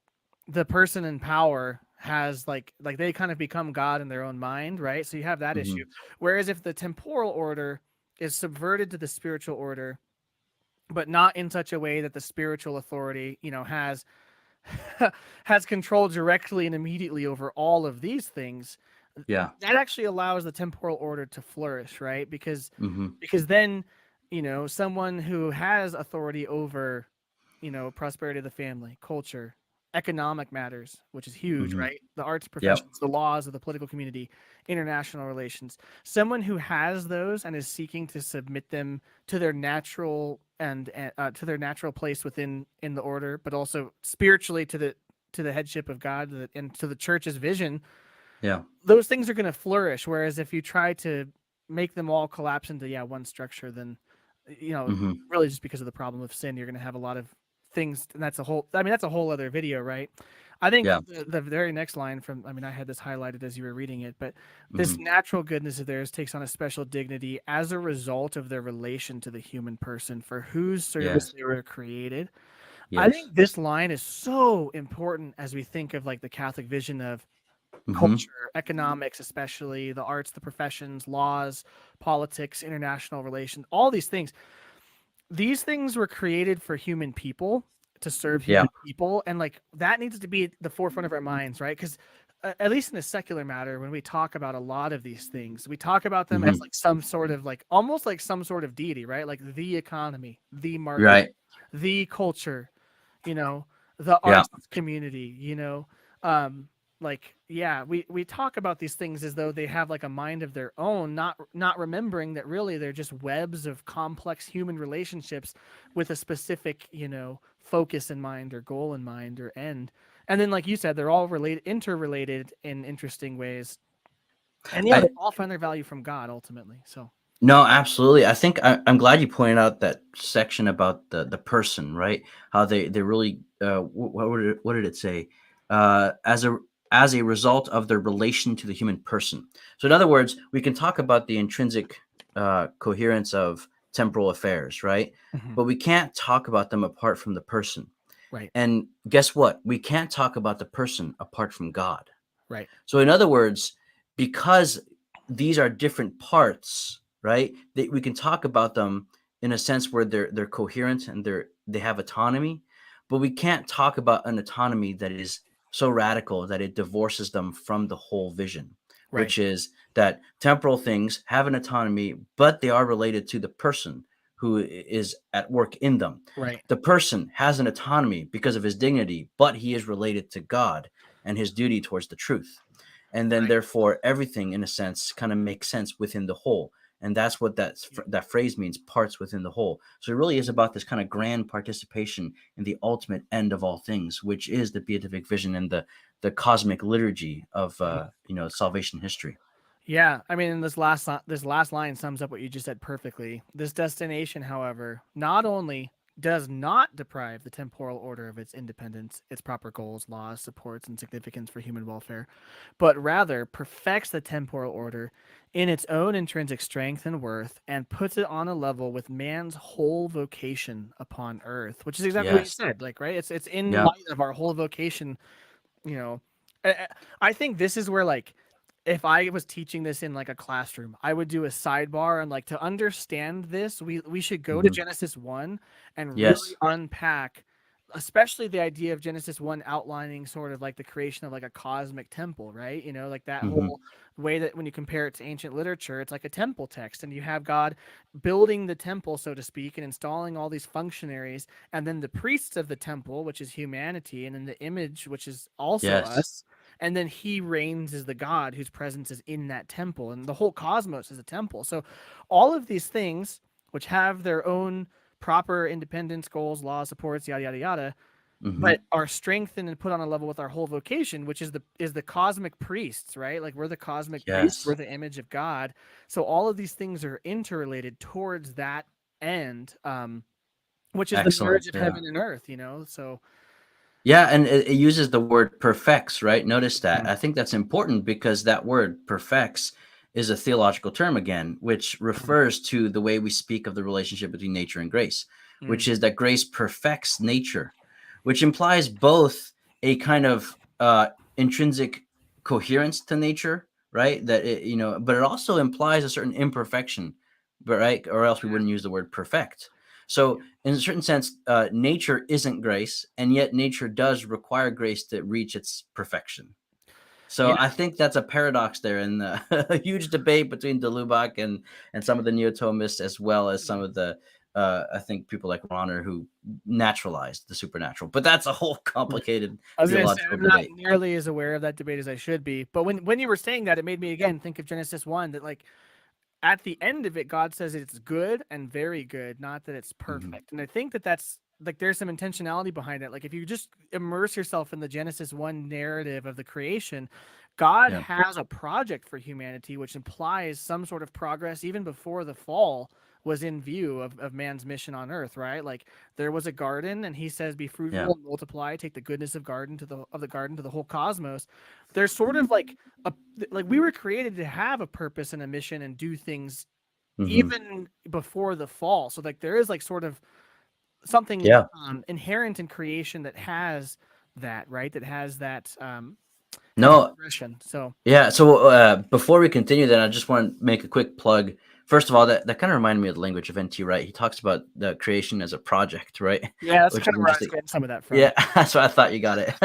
the person in power has like they kind of become God in their own mind, right? So you have that issue. Hmm. Whereas if the temporal order is subverted to the spiritual order, but not in such a way that the spiritual authority, has has control directly and immediately over all of these things, Yeah. that actually allows the temporal order to flourish, right? Hmm. Because then, someone who has authority over, prosperity of the family, culture, economic matters, which is huge, Hmm. right? The arts Yep. professions, the laws of the political community, international relations. Someone who has those and is seeking to submit them to their natural and to their natural place within in the order, but also spiritually to the headship of God and to the church's vision, Yeah. those things are going to flourish. Whereas if you try to make them all collapse into one structure, then Hmm. really just because of the problem of sin, you're going to have a lot of things, and that's a whole. I mean, that's a whole other video, right? I think Yeah. the very next line from, I mean, I had this highlighted as you were reading it, but this Hmm. natural goodness of theirs takes on a special dignity as a result of their relation to the human person for whose service Yes. they were created. I Yes. think this line is so important as we think of like the Catholic vision of Hmm. culture, economics, especially the arts, the professions, laws, politics, international relations, all these things. These things were created for human people to serve Yeah. human people, and like that needs to be at the forefront of our minds, right? Because at least in a secular matter, when we talk about a lot of these things, we talk about them as Hmm. like some sort of like almost like some sort of deity, right? Like the economy, the market, Right. the culture, you know, the Yeah. arts community, um, like we talk about these things as though they have like a mind of their own, not remembering that really they're just webs of complex human relationships with a specific, focus in mind or goal in mind or end. And then, like you said, they're all related, interrelated in interesting ways. And they I all find their value from God ultimately. So No, absolutely. I think I'm glad you pointed out that section about the person, right? How they really what did it say? As a result of their relation to the human person. So in other words, we can talk about the intrinsic coherence of temporal affairs, right? mhm, But we can't talk about them apart from the person. right, And guess what? We can't talk about the person apart from God. right, So, in other words, because these are different parts, right? We can talk about them in a sense where they're coherent and they have autonomy, but we can't talk about an autonomy that is so radical that it divorces them from the whole vision, right, which is that temporal things have an autonomy, but they are related to the person who is at work in them. right, The person has an autonomy because of his dignity, but he is related to God and his duty towards the truth. And then, right. therefore, everything, in a sense, kind of makes sense within the whole. And that's what that phrase means: parts within the whole. So it really is about this kind of grand participation in the ultimate end of all things, which is the beatific vision and the cosmic liturgy of salvation history. Yeah, I mean, this last line sums up what you just said perfectly. This destination, however, not only does not deprive the temporal order of its independence, its proper goals, laws, supports, and significance for human welfare, but rather perfects the temporal order in its own intrinsic strength and worth, and puts it on a level with man's whole vocation upon earth, which is exactly what you Yes. said. Like, right? It's in Yeah. light of our whole vocation, you know. I think this is where like if I was teaching this in like a classroom, I would do a sidebar and like to understand this, we should go to Hmm. Genesis 1 and really Yes. unpack especially the idea of Genesis 1 outlining sort of like the creation of like a cosmic temple, right? Like that Hmm. whole way that when you compare it to ancient literature, it's like a temple text and you have God building the temple, so to speak, and installing all these functionaries, and then the priests of the temple, which is humanity, and then the image, which is also Yes. us, and then he reigns as the God whose presence is in that temple, and the whole cosmos is a temple. So all of these things which have their own proper independence, goals, laws, supports, yada yada yada, Hmm. but are strengthened and put on a level with our whole vocation, which is the cosmic priests, right? Like we're the cosmic priests, we're Yes. the image of God. So all of these things are interrelated towards that end, which is the Excellent. marriage of Yeah. heaven and earth, you know. So Yeah, and it uses the word perfects, right? Notice that. mm, I think that's important because that word perfects is a theological term again, which mm, refers to the way we speak of the relationship between nature and grace, which mm, is that grace perfects nature, which implies both a kind of intrinsic coherence to nature, right? That it, but it also implies a certain imperfection, but right, or else we yeah, wouldn't use the word perfect. So in a certain sense, nature isn't grace, and yet nature does require grace to reach its perfection. So yeah, I think that's a paradox there, and a huge debate between de Lubac and some of the Neo-Thomists, as well as some mm. of the I think people like Ronner who naturalized the supernatural. But that's a whole complicated I was gonna say theological I'm not debate. nearly as aware of that debate as I should be. But when you were saying that, it made me again think of Genesis 1, that like at the end of it, God says it's good and very good, not that it's Hmm. perfect. And I think that that's like there's some intentionality behind it. Like if you just immerse yourself in the Genesis 1 narrative of the creation, God Yeah, has a project for humanity, which implies some sort of progress even before the fall was in view of man's mission on earth, right? Like there was a garden and he says, be yeah, fruitful and multiply, take the goodness of the garden to the whole cosmos. There's sort of a like we were created to have a purpose and a mission and do things hmm, even before the fall. So like there is like sort of something yeah. inherent in creation that has that, right? That has a No, progression. So yeah. So before we continue, then I just want to make a quick plug. First of all, that kind of reminded me of the language of N.T. Wright. He talks about the creation as a project, right? yeah, that's Which kind is of where I was interesting. getting some of that from. Yeah, that's what I thought you got it.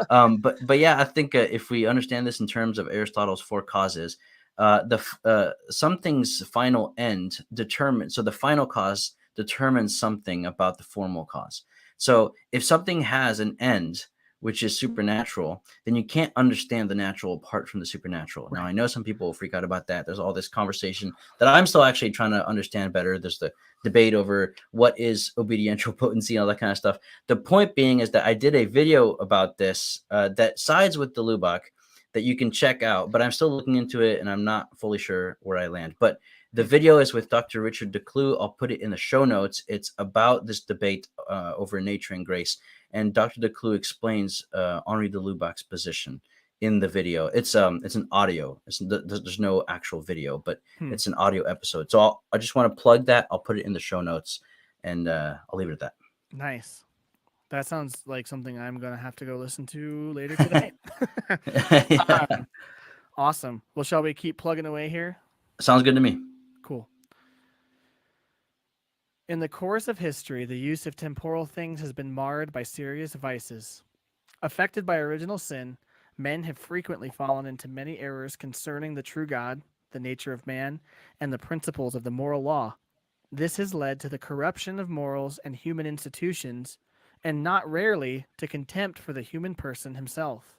But yeah, I think if we understand this in terms of Aristotle's four causes, something's final end determines. So the final cause determines something about the formal cause. So if something has an end, which is supernatural, then you can't understand the natural apart from the supernatural. Now, Right. I know some people will freak out about that. There's all this conversation that I'm still actually trying to understand better. There's the debate over what is obediential potency and all that kind of stuff. The point being is that I did a video about this that sides with the Lubach that you can check out, but I'm still looking into it and I'm not fully sure where I land. But the Hmm. video is with Dr. Richard DeClue. I'll put it in the show notes. It's about this debate over nature and grace. And Dr. DeClue explains Henri de Lubac's position in the video. It's an audio. There's no actual video, but Hmm. it's an audio episode. So I just want to plug that. I'll put it in the show notes, and I'll leave it at that. Nice. That sounds like something I'm gonna have to go listen to later today. Yeah. Awesome. Well, shall we keep plugging away here? Sounds good to me. Cool. In the course of history, the use of temporal things has been marred by serious vices. Affected by original sin, men have frequently fallen into many errors concerning the true God, the nature of man, and the principles of the moral law. This has led to the corruption of morals and human institutions, and not rarely to contempt for the human person himself.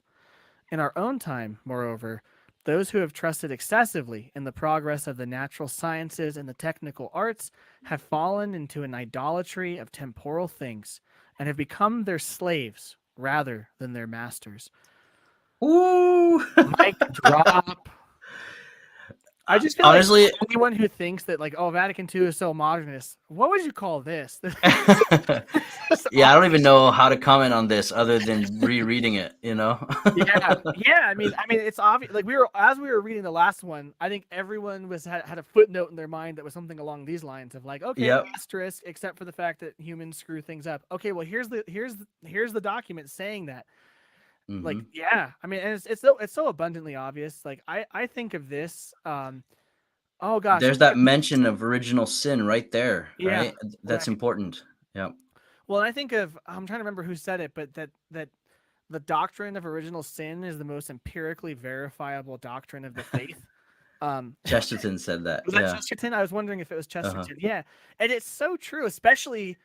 In our own time, moreover, those who have trusted excessively in the progress of the natural sciences and the technical arts have fallen into an idolatry of temporal things and have become their slaves rather than their masters. Ooh. Mic drop. I just feel like Honestly, anyone who thinks that like, oh, Vatican II is so modernist, what would you call this? This is yeah, I don't even know how to comment on this other than rereading it. yeah, yeah. I mean, it's obvious. Like we were reading the last one. I think everyone had a footnote in their mind that was something along these lines of like, okay, Yep. asterisk, except for the fact that humans screw things up. Okay, well here's the document saying that. Like, Hmm. yeah. I mean, and it's so abundantly obvious. Like, I think of this. Oh gosh. There's that mention of original sin right there, Yeah. right? That's Right. important. Yep. Well, I think of I'm trying to remember who said it, but that the doctrine of original sin is the most empirically verifiable doctrine of the faith. Was Chesterton said that. that Yeah. Chesterton? I was wondering if it was Uh-huh. Chesterton. Yeah, and it's so true. Especially,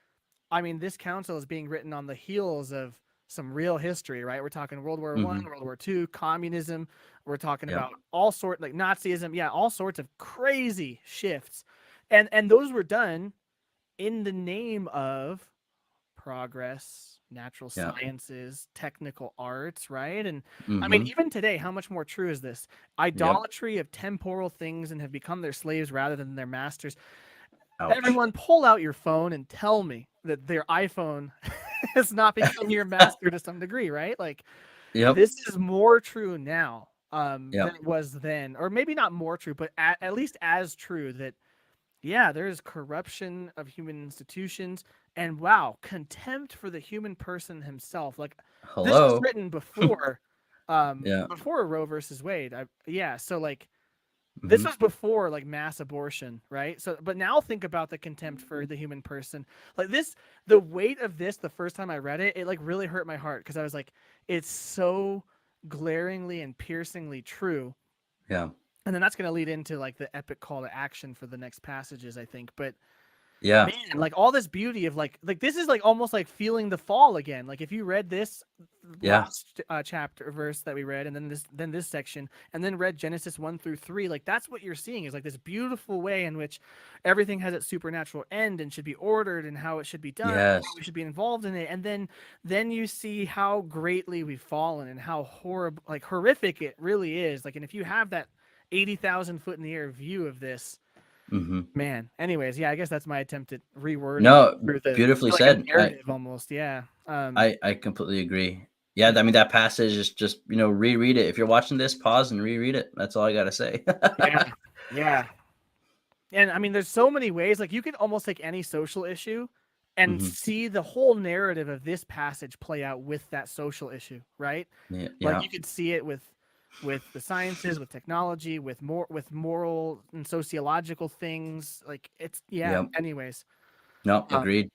I mean, this council is being written on the heels of some real history, right? We're talking World War One, Hmm. World War Two, communism. We're talking Yep. about all sort like Nazism. Yeah, all sorts of crazy shifts, and those were done in the name of progress natural Yeah. sciences, technical arts, right? And I mean, Mm-hmm. even today, how much more true is this? Yep. Idolatry of temporal things and have become their slaves rather than their masters. Ouch. Everyone, pull out your phone and tell me that their iPhone has not become your master to some degree, right? Like, Yep. this is more true now than Yep. it was then, or maybe not more true, but at least as true that yeah, there is corruption of human institutions and wow, contempt for the human person himself. Like this was Hello. written Yeah. before Roe versus Wade. Yeah, so like this Mm-hmm. was before like mass abortion, right? So but now think about the contempt for the human person. Like this, the weight of this the first time I read it, it like really hurt my heart because I was like, it's so glaringly and piercingly true. Yeah. And then that's going to lead into like the epic call to action for the next passages, I think. But Yeah. man, like all this beauty of like this is like almost like feeling the fall again. Like if you read this Yeah. last chapter verse that we read, and then this section, and then read Genesis 1 through 3, like that's what you're seeing is like this beautiful way in which everything has its supernatural end and should be ordered and how it should be done, how Yes. we should be involved in it, and then you see how greatly we've fallen and how horrible, like horrific it really is. Like, and if you have that 80,000 foot in the air view of this, Mm-hmm. man. Anyways, yeah, I guess that's my attempt at rewording No, through the beautifully like a said. narrative almost. Yeah. I completely agree. Yeah, I mean that passage is just, reread it. If you're watching this, pause and reread it. That's all I gotta say. Yeah. Yeah. And I mean, there's so many ways. Like you could almost take any social issue and Hmm. see the whole narrative of this passage play out with that social issue, right? Yeah, Like yeah, you could see it with the sciences, with technology, with moral and sociological things. Like it's yeah. yeah. Anyways, No, um, agreed.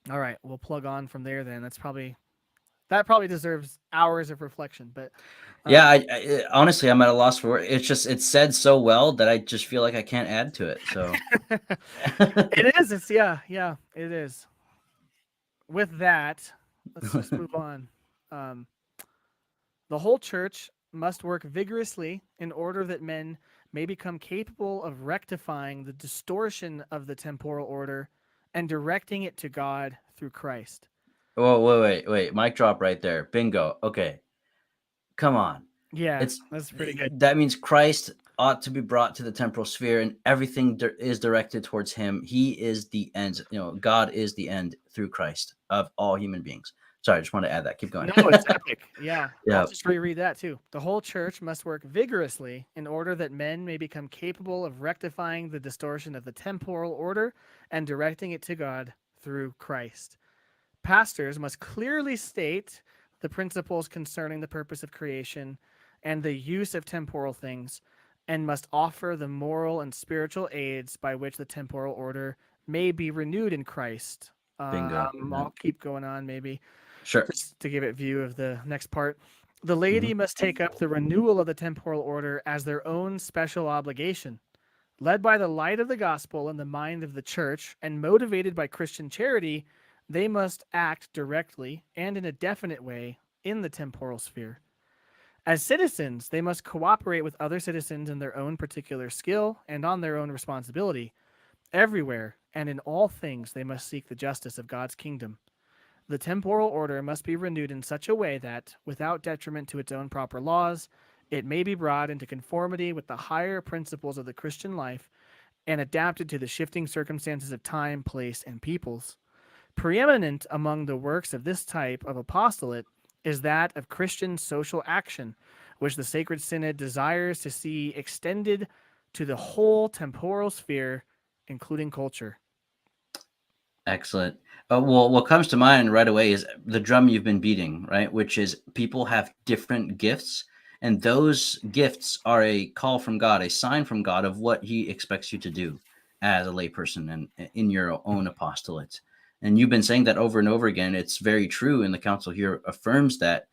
all right, we'll plug on from there. Then that probably deserves hours of reflection. But Yeah, um, honestly, I'm at a loss for it. It's said so well that I just feel like I can't add to it. So, it is. It's yeah. It is. With that, let's just move on. Um, the whole church must work vigorously in order that men may become capable of rectifying the distortion of the temporal order and directing it to God through Christ. whoa, wait, mic drop right there. Bingo. Okay, come on. Yeah, It's that's pretty good. that means Christ ought to be brought to the temporal sphere, and everything is directed towards Him. He is the end. God is the end through Christ of all human beings. Sorry, I just want to add that. Keep going. No, it's epic. Yeah, I'll Yeah, just reread that too. The whole church must work vigorously in order that men may become capable of rectifying the distortion of the temporal order and directing it to God through Christ. Pastors must clearly state the principles concerning the purpose of creation and the use of temporal things, and must offer the moral and spiritual aids by which the temporal order may be renewed in Christ. bingo. Yeah. I'll keep going on maybe Sure. just to give it view of the next part. The laity Hmm. must take up the renewal of the temporal order as their own special obligation. Led by the light of the gospel in the mind of the church and motivated by Christian charity, they must act directly and in a definite way in the temporal sphere. As citizens, they must cooperate with other citizens in their own particular skill and on their own responsibility. Everywhere and in all things, they must seek the justice of God's kingdom. The temporal order must be renewed in such a way that, without detriment to its own proper laws, it may be brought into conformity with the higher principles of the Christian life and adapted to the shifting circumstances of time, place, and peoples. Preeminent among the works of this type of apostolate is that of Christian social action, which the Sacred Synod desires to see extended to the whole temporal sphere, including culture. Excellent. Well, what comes to mind right away is the drum you've been beating, right? Which is people have different gifts, and those gifts are a call from God, a sign from God of what He expects you to do as a layperson and in your own apostolate. And you've been saying that over and over again. It's very true, and the council here affirms that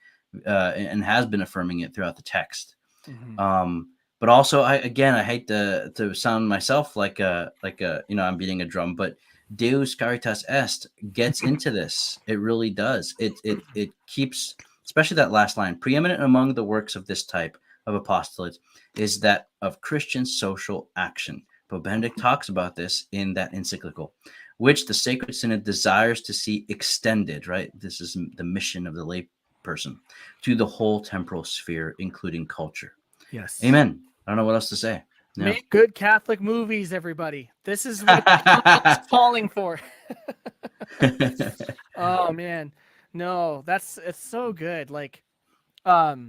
and has been affirming it throughout the text. Mm-hmm. But also, I hate to sound myself like I'm beating a drum, but Deus Caritas Est gets into this. It really does. It keeps, especially that last line, preeminent among the works of this type of apostolate is that of Christian social action. Pope Benedict talks about this in that encyclical. which the Sacred Synod desires to see extended, right? This is the mission of the lay person, to the whole temporal sphere, including culture. Yes. Amen. I don't know what else to say. Yeah. Make good Catholic movies, everybody. This is what the council's calling for. Oh man. No, it's so good. Like, yeah,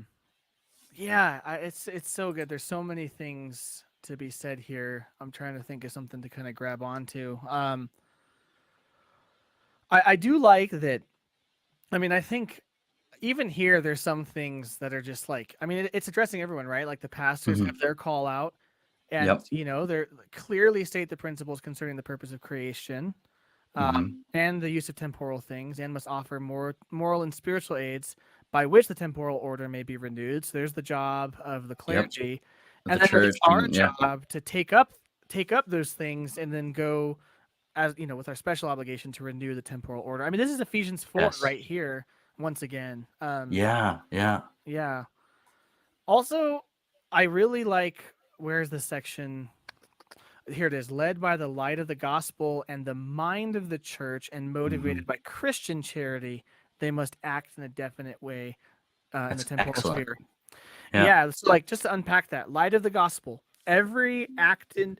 it's so good. There's so many things to be said here. I'm trying to think of something to kind of grab onto. I do like that. I mean, I think even here, there's some things that are just like, I mean, it's addressing everyone, right? Like the pastors Mhm. have their call out, and Yep. they're clearly state the principles concerning the purpose of creation, Hmm. and the use of temporal things, and must offer more moral and spiritual aids by which the temporal order may be renewed. So there's the job of the Yep. clergy, The and then it's church, our and yeah. job to take up those things and then go, as with our special obligation to renew the temporal order. I mean, this is Ephesians 4 Yes. right here once again. Yeah. Yeah. Yeah. Also, I really like, where's the section? Here it is. Led by the light of the gospel and the mind of the church and Hmm. motivated by Christian charity, they must act in a definite way in the That's temporal excellent. sphere. Yeah. Yeah, so like just to unpack that, light of the gospel. Every action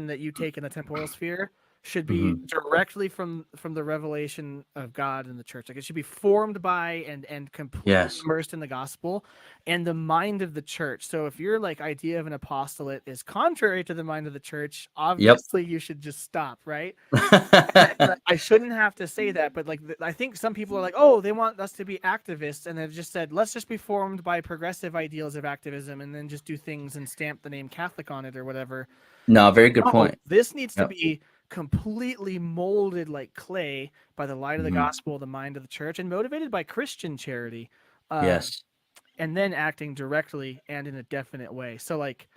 that you take in the temporal sphere should be Hmm. directly from the revelation of God in the church. Like it should be formed by and completely Yes. immersed in the gospel and the mind of the church. So if your like idea of an apostolate is contrary to the mind of the church, Yep. obviously you should just stop, right? And I shouldn't have to say that, but like I think some people are like, oh, they want us to be activists, and they've just said, let's just be formed by progressive ideals of activism, and then just do things and stamp the name Catholic on it or whatever. No, very good No, point. this needs to Yep. be completely molded like clay by the light of the Hmm. gospel, the mind of the church, and motivated by Christian charity, uh, Yes. and then acting directly and in a definite way. So like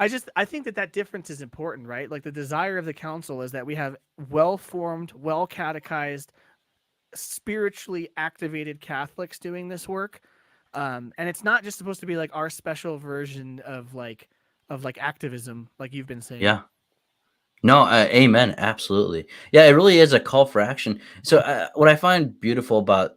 I think that difference is important, right? Like the desire of the council is that we have well-formed, well-catechized, spiritually activated Catholics doing this work. And it's not just supposed to be like our special version of like activism, like you've been saying. Yeah. No, amen. Absolutely. Yeah, it really is a call for action. So, what I find beautiful about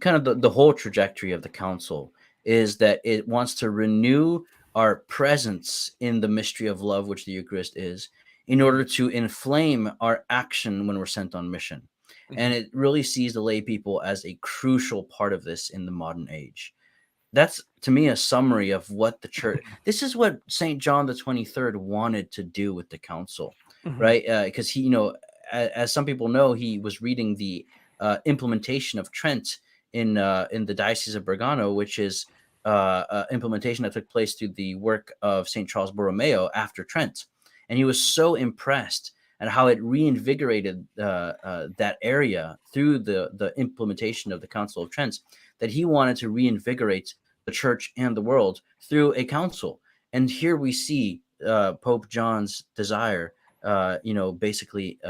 kind of the whole trajectory of the council is that it wants to renew our presence in the mystery of love, which the Eucharist is, in order to inflame our action when we're sent on mission. And Mhm. it really sees the lay people as a crucial part of this in the modern age. That's to me a summary of what the church, this is what St. John the 23rd wanted to do with the council, Mhm. right? Because he, as some people know, he was reading the implementation of Trent in the Diocese of Bergamo, which is implementation that took place through the work of St. Charles Borromeo after Trent. And he was so impressed at how it reinvigorated that area through the implementation of the Council of Trent, that he wanted to reinvigorate the church and the world through a council. And here we see Pope John's desire, basically,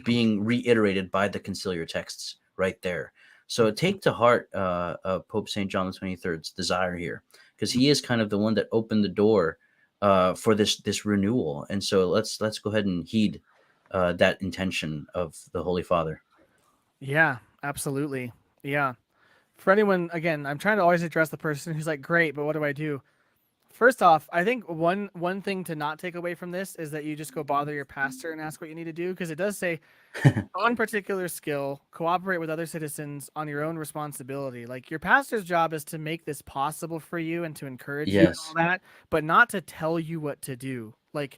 being reiterated by the conciliar texts right there. So take to heart Pope St. John the 23rd's desire here, because he is kind of the one that opened the door for this renewal. And so let's go ahead and heed that intention of the Holy Father. Yeah, absolutely. Yeah. For anyone, again, I'm trying to always address the person who's like, great, but what do I do? First off, I think one thing to not take away from this is that you just go bother your pastor and ask what you need to do, because it does say on particular skill, cooperate with other citizens on your own responsibility. Like your pastor's job is to make this possible for you and to encourage you and all Yes. that, but not to tell you what to do. Like,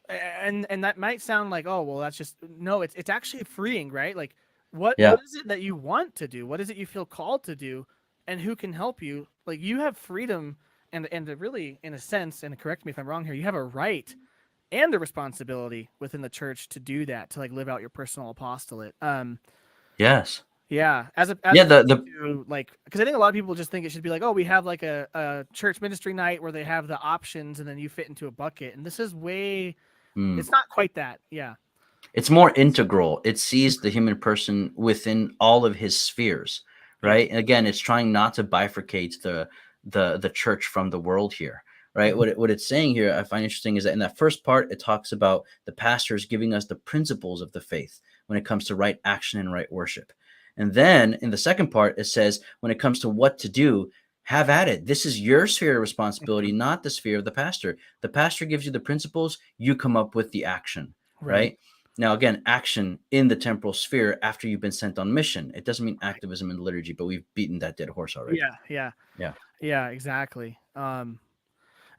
and that might sound like, oh well, that's just no. It's actually freeing, right? Like, what Yeah. is it that you want to do? What is it you feel called to do, and who can help you? Like you have freedom and really, in a sense, and correct me if I'm wrong here, you have a right and a responsibility within the church to do that, to like live out your personal apostolate. Yes. Yeah, as Yeah. opposed The to like, because I think a lot of people just think it should be like, oh, we have like a church ministry night where they have the options and then you fit into a bucket, and this is way, mm, it's not quite that. Yeah. it's more integral. It sees the human person within all of his spheres, Yeah. right? And again, it's trying not to bifurcate the church from the world here, right? What it's saying here, I find interesting, is that in that first part, it talks about the pastors giving us the principles of the faith when it comes to right action and right worship. And then in the second part, it says, when it comes to what to do, have at it. This is your sphere of responsibility, not the sphere of the pastor. The pastor gives you the principles, you come up with the action, Right. right? Now, again, action in the temporal sphere after you've been sent on mission. It doesn't mean Right. activism in the liturgy, but we've beaten that dead horse already. Yeah. Yeah. Yeah. Yeah. Exactly.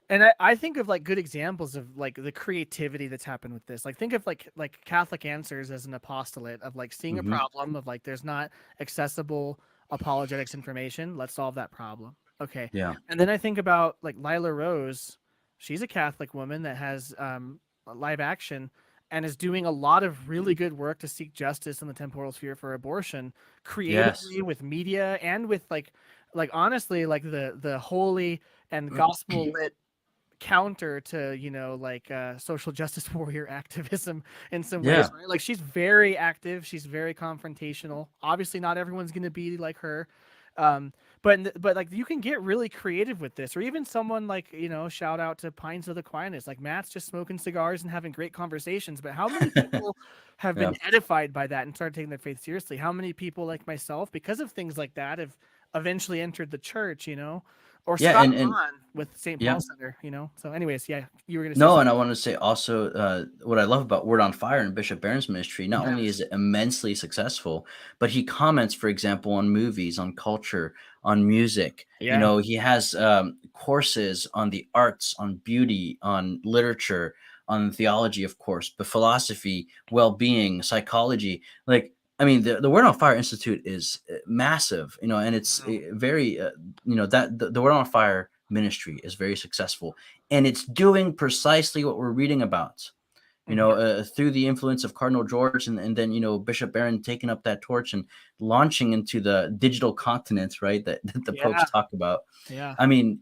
And I think of like good examples of like the creativity that's happened with this. Like think of like Catholic Answers as an apostolate of like seeing a Hmm. problem of like there's not accessible apologetics information. Let's solve that problem. Okay. Yeah. And then I think about like Lila Rose. She's a Catholic woman that has live action and is doing a lot of really good work to seek justice in the temporal sphere for abortion Yes. creatively with media and with like honestly like the holy and gospel lit counter to like social justice warrior activism in some ways, Yeah. right? Like she's very active, she's very confrontational. Obviously not everyone's going to be like her, but like you can get really creative with this, or even someone like shout out to Pines of the Quietness, like Matt's just smoking cigars and having great conversations. But how many people have Yeah. been edified by that and started taking their faith seriously? How many people like myself, because of things like that, have eventually entered the church, or Yeah. Scott And Hahn with St. yeah. Paul Center, So, anyways, yeah, you were gonna say No, and something. I want to say also, what I love about Word on Fire and Bishop Barron's ministry, not only is Yes. it immensely successful, but he comments, for example, on movies, on culture, on music. Yeah. He has courses on the arts, on beauty, on literature, on theology, of course, but philosophy, well-being, psychology. Like, I mean, the Word on Fire Institute is massive, and it's Mm. very, that the Word on Fire ministry is very successful, and it's doing precisely what we're reading about, Mhm. through the influence of Cardinal George, and then Bishop Barron taking up that torch and launching into the digital continent, right, that the popes Yeah. talk about. Yeah. I mean,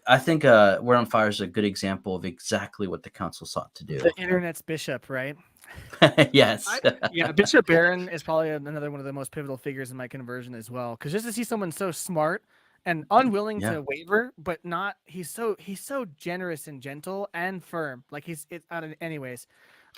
I think We're on Fire is a good example of exactly what the council sought to do. The internet's bishop, right? Yes. Yeah, Bishop Barron is probably another one of the most pivotal figures in my conversion as well. Because just to see someone so smart and unwilling Yeah. to waver, but not he's so generous and gentle and firm. Like anyways.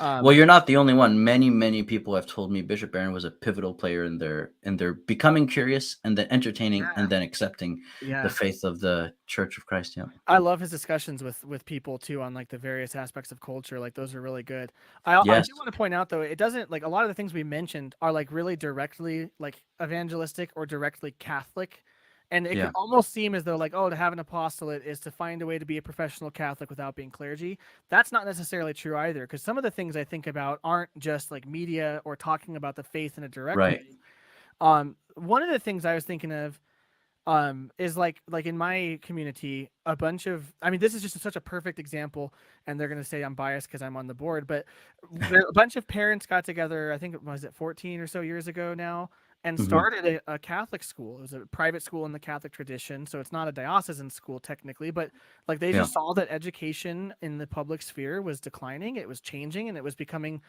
Well, Um, you're not the only one. Many people have told me Bishop Barron was a pivotal player in their becoming curious and then entertaining yeah, and then accepting the yeah. faith of the Church of Christ. Yeah. I love his discussions with people too on like the various aspects of culture. Like those are really good. I Yes. do want to point out though, it doesn't like a lot of the things we mentioned are like really directly like evangelistic or directly Catholic. And it could Yeah. almost seem as though like, oh, to have an apostolate is to find a way to be a professional Catholic without being clergy. That's not necessarily true either, because some of the things I think about aren't just like media or talking about the faith in a direct Right. way. One of the things I was thinking of is like in my community a bunch of, I mean, this is just such a perfect example, and they're going to say I'm biased because I'm on the board, but a bunch of parents got together, I think it was 14 or so years ago now, and Hmm. started a Catholic school. It was a private school in the Catholic tradition, so it's not a diocesan school technically, but like they Yeah. just saw that education in the public sphere was declining, it was changing, and it was becoming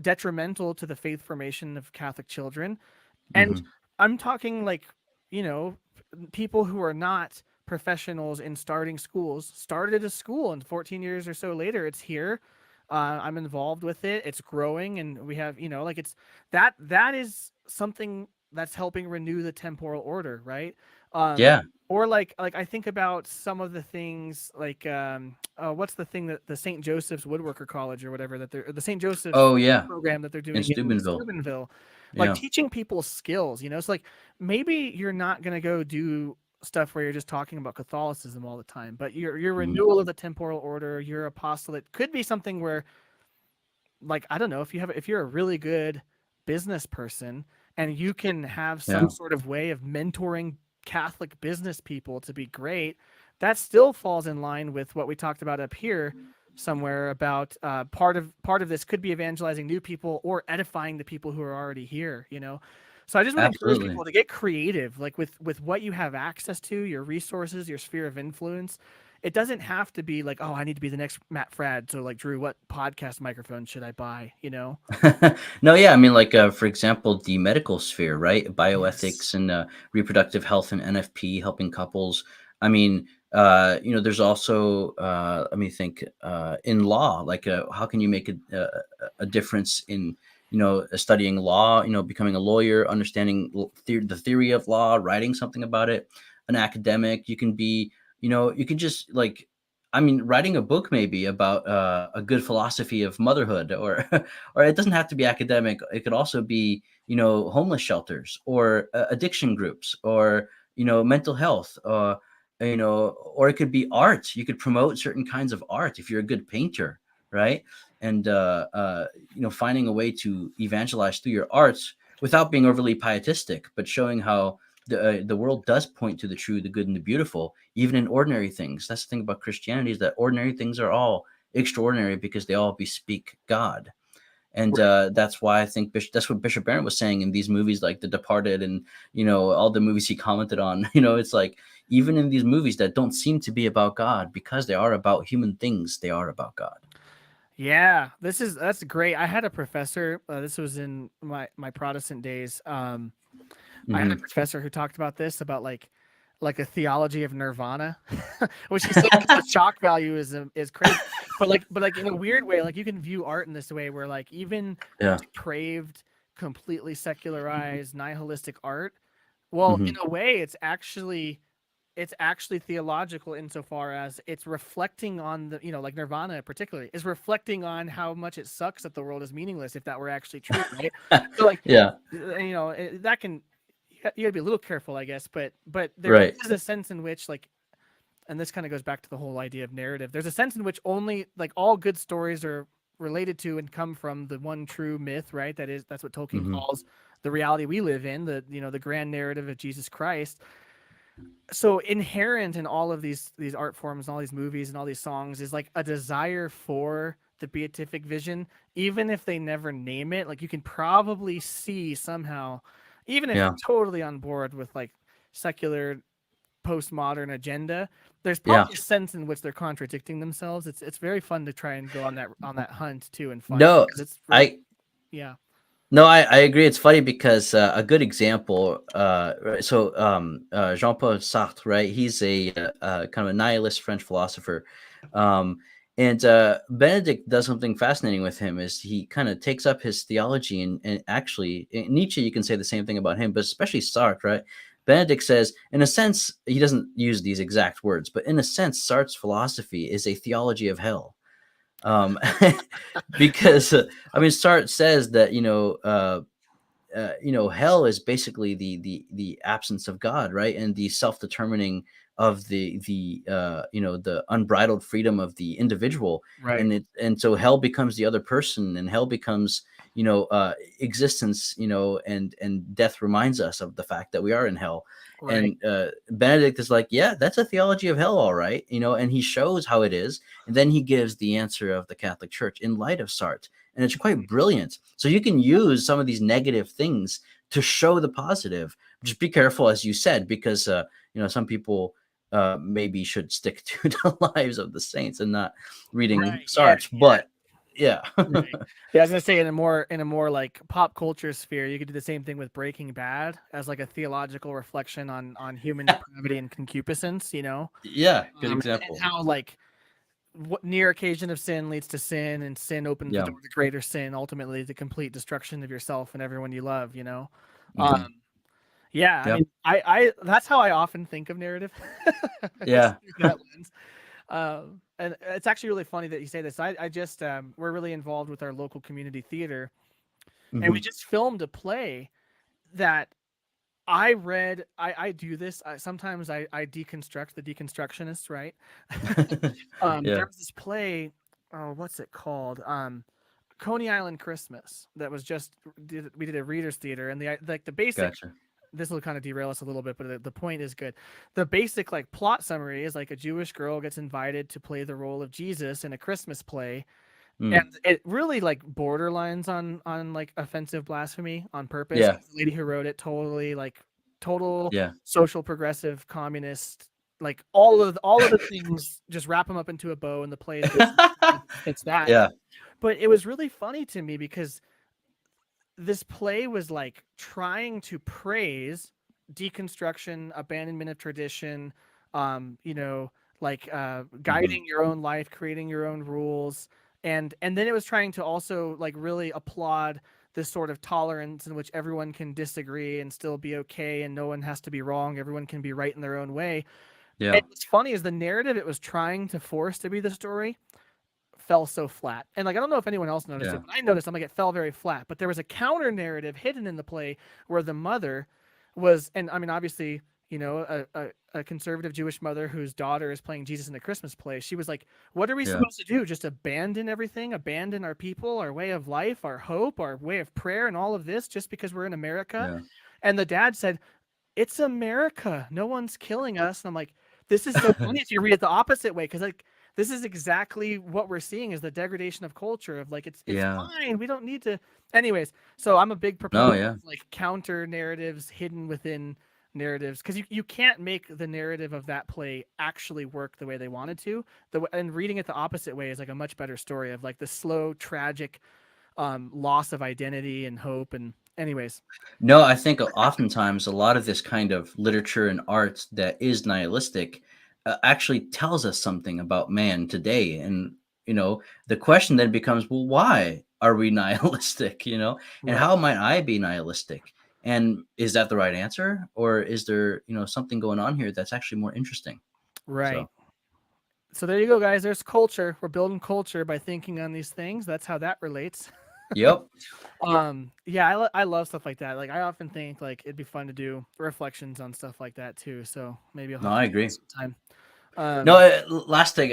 detrimental to the faith formation of Catholic children. And Hmm. I'm talking like, you know, people who are not professionals in starting schools started a school, and 14 years or so later, it's here. I'm involved with it. It's growing, and we have, like it's that is something that's helping renew the temporal order, right? Um, Yeah. or like I think about some of the things like what's the thing that the St. Joseph's Woodworker College or whatever that they're the St. Joseph's Oh, yeah. program that they're In doing in Steubenville. Steubenville, like Yeah. teaching people skills. It's like maybe you're not gonna go do stuff where you're just talking about Catholicism all the time, but your Hmm. renewal of the temporal order, your apostolate could be something where, like, I don't know, if you're a really good business person and you can have Yeah. some sort of way of mentoring Catholic business people to be great, that still falls in line with what we talked about up here somewhere about part of this could be evangelizing new people or edifying the people who are already here. So I just would encourage Absolutely. people to get creative, like with what you have access to, your resources, your sphere of influence. It doesn't have to be like, oh, I need to be the next Matt Fradd. So like, Drew, what podcast microphone should I buy? No, yeah, I mean, like, for example, the medical sphere, right? Yes. Bioethics and reproductive health and NFP, helping couples. I mean, There's also, let me think, in law, like, how can you make a difference in, studying law, becoming a lawyer, understanding the theory of law, writing something about it, an academic. You can be, you can just like, I mean, writing a book maybe about a good philosophy of motherhood, or, or it doesn't have to be academic. It could also be, homeless shelters, or addiction groups, or, mental health, or it could be art. You could promote certain kinds of art if you're a good painter, right? And finding a way to evangelize through your arts without being overly pietistic, but showing how the world does point to the true, the good, and the beautiful, even in ordinary things. That's the thing about Christianity, is that ordinary things are all extraordinary because they all bespeak God. And that's why I think that's what Bishop Barron was saying in these movies like The Departed, and all the movies he commented on. It's like, even in these movies that don't seem to be about God, because they are about human things, they are about God. Yeah, that's great. I had a professor. This was in my Protestant days. I had a Hmm. professor who talked about this, about like a theology of nirvana, which he said the shock value is crazy, but like in a weird way, like you can view art in this way where like even Yeah. depraved, completely secularized, nihilistic art, well, in Hmm. a way, it's actually theological insofar as it's reflecting on the, like nirvana particularly is reflecting on how much it sucks that the world is meaningless, if that were actually true, right? So like, Yeah. that can, you gotta be a little careful, I guess, but there Right. is a sense in which, like, and this kind of goes back to the whole idea of narrative, there's a sense in which only like all good stories are related to and come from the one true myth, right? That's what Tolkien Hmm. calls the reality we live in, the grand narrative of Jesus Christ. So inherent in all of these art forms and all these movies and all these songs is like a desire for the beatific vision, even if they never name it. Like you can probably see somehow, even if Yeah. you're totally on board with like secular postmodern agenda, there's Yeah. probably a sense in which they're contradicting themselves. It's very fun to try and go on that hunt too and find, No, because it's really, I yeah. No, I agree. It's funny because a good example. Jean-Paul Sartre, right? He's a kind of a nihilist French philosopher, um, and Benedict does something fascinating with him. Is he kind of takes up his theology, and actually Nietzsche, you can say the same thing about him, but especially Sartre, right? Benedict says, in a sense, he doesn't use these exact words, but in a sense, Sartre's philosophy is a theology of hell, um, because I mean, Sartre says that hell is basically the absence of God, right? And the self-determining of the unbridled freedom of the individual. Right. And so hell becomes the other person, and hell becomes existence, and death reminds us of the fact that we are in hell. Right. And Benedict is like, yeah, that's a theology of hell, all right, and he shows how it is, and then he gives the answer of the Catholic Church in light of Sartre, and it's quite brilliant. So you can use some of these negative things to show the positive. Just be careful, as you said, because some people maybe should stick to the lives of the saints and not reading Right. Yeah. Sartre. But yeah, Right. Yeah, I was gonna say in a more like pop culture sphere, you could do the same thing with Breaking Bad as like a theological reflection on human depravity and concupiscence, yeah, good and example. how like what near occasion of sin leads to sin, and sin opens the Yeah. door to greater sin, ultimately the complete destruction of yourself and everyone you love. Hmm. Um, yeah, I Yeah. mean, I that's how I often think of narrative, is Yeah. through that lens. And it's actually really funny that you say this. I just we're really involved with our local community theater, and we Hmm. just filmed a play that I read. I do this. Sometimes I deconstruct the deconstructionists, right? Yeah. There was this play. Oh, what's it called? Coney Island Christmas. That was just we did a readers theater, and the basic. Gotcha. This will kind of derail us a little bit, but the point is good. The basic like plot summary is like a Jewish girl gets invited to play the role of Jesus in a Christmas play, and Mm. it really like borderlines on like offensive blasphemy on purpose. Yeah. 'Cause the lady who wrote it totally like total Yeah. social progressive communist, like all of the things, just wrap them up into a bow, and the play is basically it's that. Yeah. But it was really funny to me because this play was like trying to praise deconstruction, abandonment of tradition, um, you know, like Hmm. guiding your own life, creating your own rules, and then it was trying to also like really applaud this sort of tolerance in which everyone can disagree and still be okay, and no one has to be wrong. Everyone can be right in their own way. And Yeah. what's funny is the narrative it was trying to force to be the story fell so flat. And like I don't know if anyone else noticed Yeah. it, but I noticed I'm like it fell very flat. But there was a counter narrative hidden in the play where the mother was, and I mean obviously, you know, a conservative Jewish mother whose daughter is playing Jesus in a Christmas play. She was like, "What are we Yeah. supposed to do? Just abandon everything, abandon our people, our way of life, our hope, our way of prayer, and all of this just because we're in America?" Yeah. And the dad said, "It's America. No one's killing us." And I'm like, this is so funny if you read it the opposite way, because like this is exactly what we're seeing is the degradation of culture of like it's Yeah. fine. We don't need to. Anyways, so I'm a big No. proponent Yeah. of like counter narratives hidden within narratives because you can't make the narrative of that play actually work the way they wanted to. And reading it the opposite way is like a much better story of like the slow, tragic loss of identity and hope. And anyways, No, I think oftentimes a lot of this kind of literature and art that is nihilistic actually tells us something about man today. And, the question then becomes, well, why are we nihilistic? And right, how might I be nihilistic? And is that the right answer? Or is there, something going on here that's actually more interesting? right. So, So there you go, guys. There's culture. We're building culture by thinking on these things. That's how that relates. yep. Yeah, I love stuff like that. Like I often think like it'd be fun to do reflections on stuff like that too. So maybe I'll No, have to I do that agree. sometime. No, Um, last thing,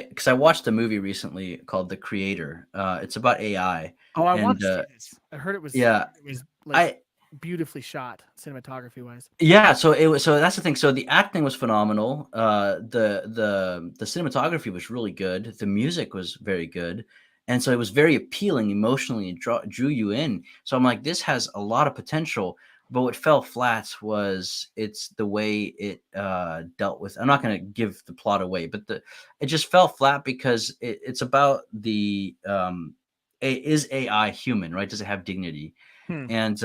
because I watched a movie recently called The Creator. It's about AI, oh, I want and to see this. yeah, it was like I beautifully shot cinematography wise. yeah. So that's the thing. So the acting was phenomenal. The cinematography was really good. The music was very good, and so it was very appealing emotionally and drew you in. So I'm like, this has a lot of potential. But what fell flat was it's the way it dealt with. I'm not going to give the plot away, but it just fell flat because it's about is AI human, right? Does it have dignity? Hmm. And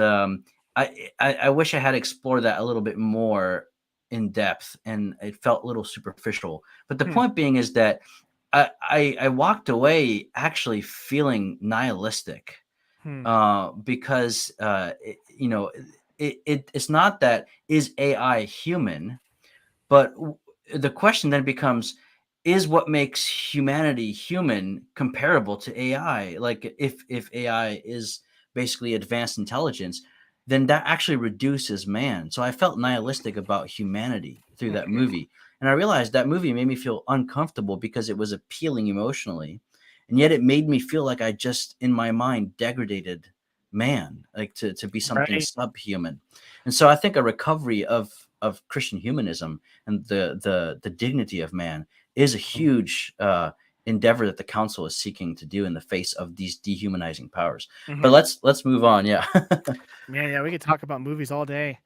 I wish I had explored that a little bit more in depth, and it felt a little superficial. But the Hmm. point being is that I walked away actually feeling nihilistic, Hmm. because it's not that is AI human, but the question then becomes, is what makes humanity human comparable to AI? Like if AI is basically advanced intelligence, then that actually reduces man. So I felt nihilistic about humanity through that Okay. movie. And I realized that movie made me feel uncomfortable because it was appealing emotionally. And yet it made me feel like I just in my mind degraded man, like to be something Right. subhuman. And so I think a recovery of Christian humanism and the dignity of man is a huge endeavor that the council is seeking to do in the face of these dehumanizing powers. But Mm-hmm. let's move on. Yeah. Man, yeah, we could talk about movies all day.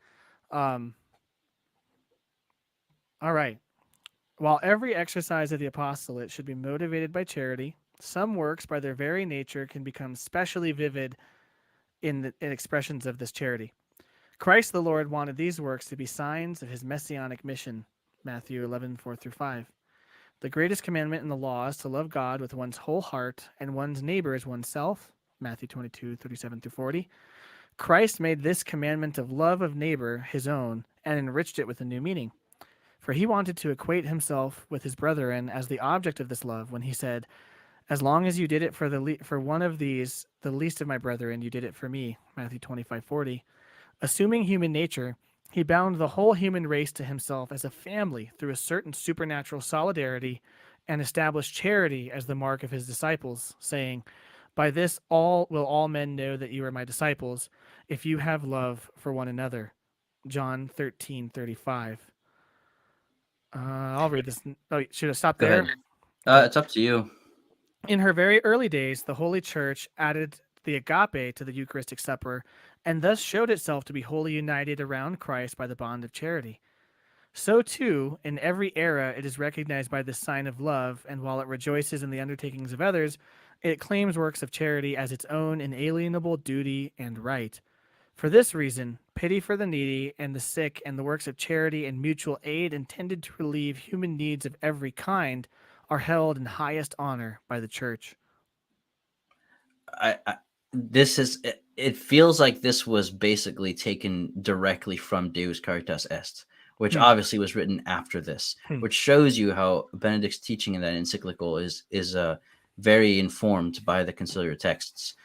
Um, all right. While every exercise of the apostolate should be motivated by charity, some works by their very nature can become specially vivid in expressions of this charity. Christ the Lord wanted these works to be signs of his messianic mission. Matthew 11:4 through 5. The greatest commandment in the law is to love God with one's whole heart and one's neighbor as oneself. Matthew 22:37 through 40. Christ made this commandment of love of neighbor his own and enriched it with a new meaning. For he wanted to equate himself with his brethren as the object of this love when he said, "As long as you did it for for one of these, the least of my brethren, you did it for me." Matthew 25:40. Assuming human nature, he bound the whole human race to himself as a family through a certain supernatural solidarity and established charity as the mark of his disciples, saying, "By this all men know that you are my disciples, if you have love for one another." John 13:35. I'll read this. Oh, should I stop Go there? ahead. Okay. It's up to you. In her very early days, the Holy Church added the agape to the Eucharistic Supper and thus showed itself to be wholly united around Christ by the bond of charity. So, too, in every era, it is recognized by this sign of love, and while it rejoices in the undertakings of others, it claims works of charity as its own inalienable duty and right. For this reason, pity for the needy and the sick, and the works of charity and mutual aid intended to relieve human needs of every kind are held in highest honor by the church. I this is it feels like this was basically taken directly from Deus Caritas Est, which Hmm. obviously was written after this, Hmm. which shows you how Benedict's teaching in that encyclical is very informed by the conciliar texts.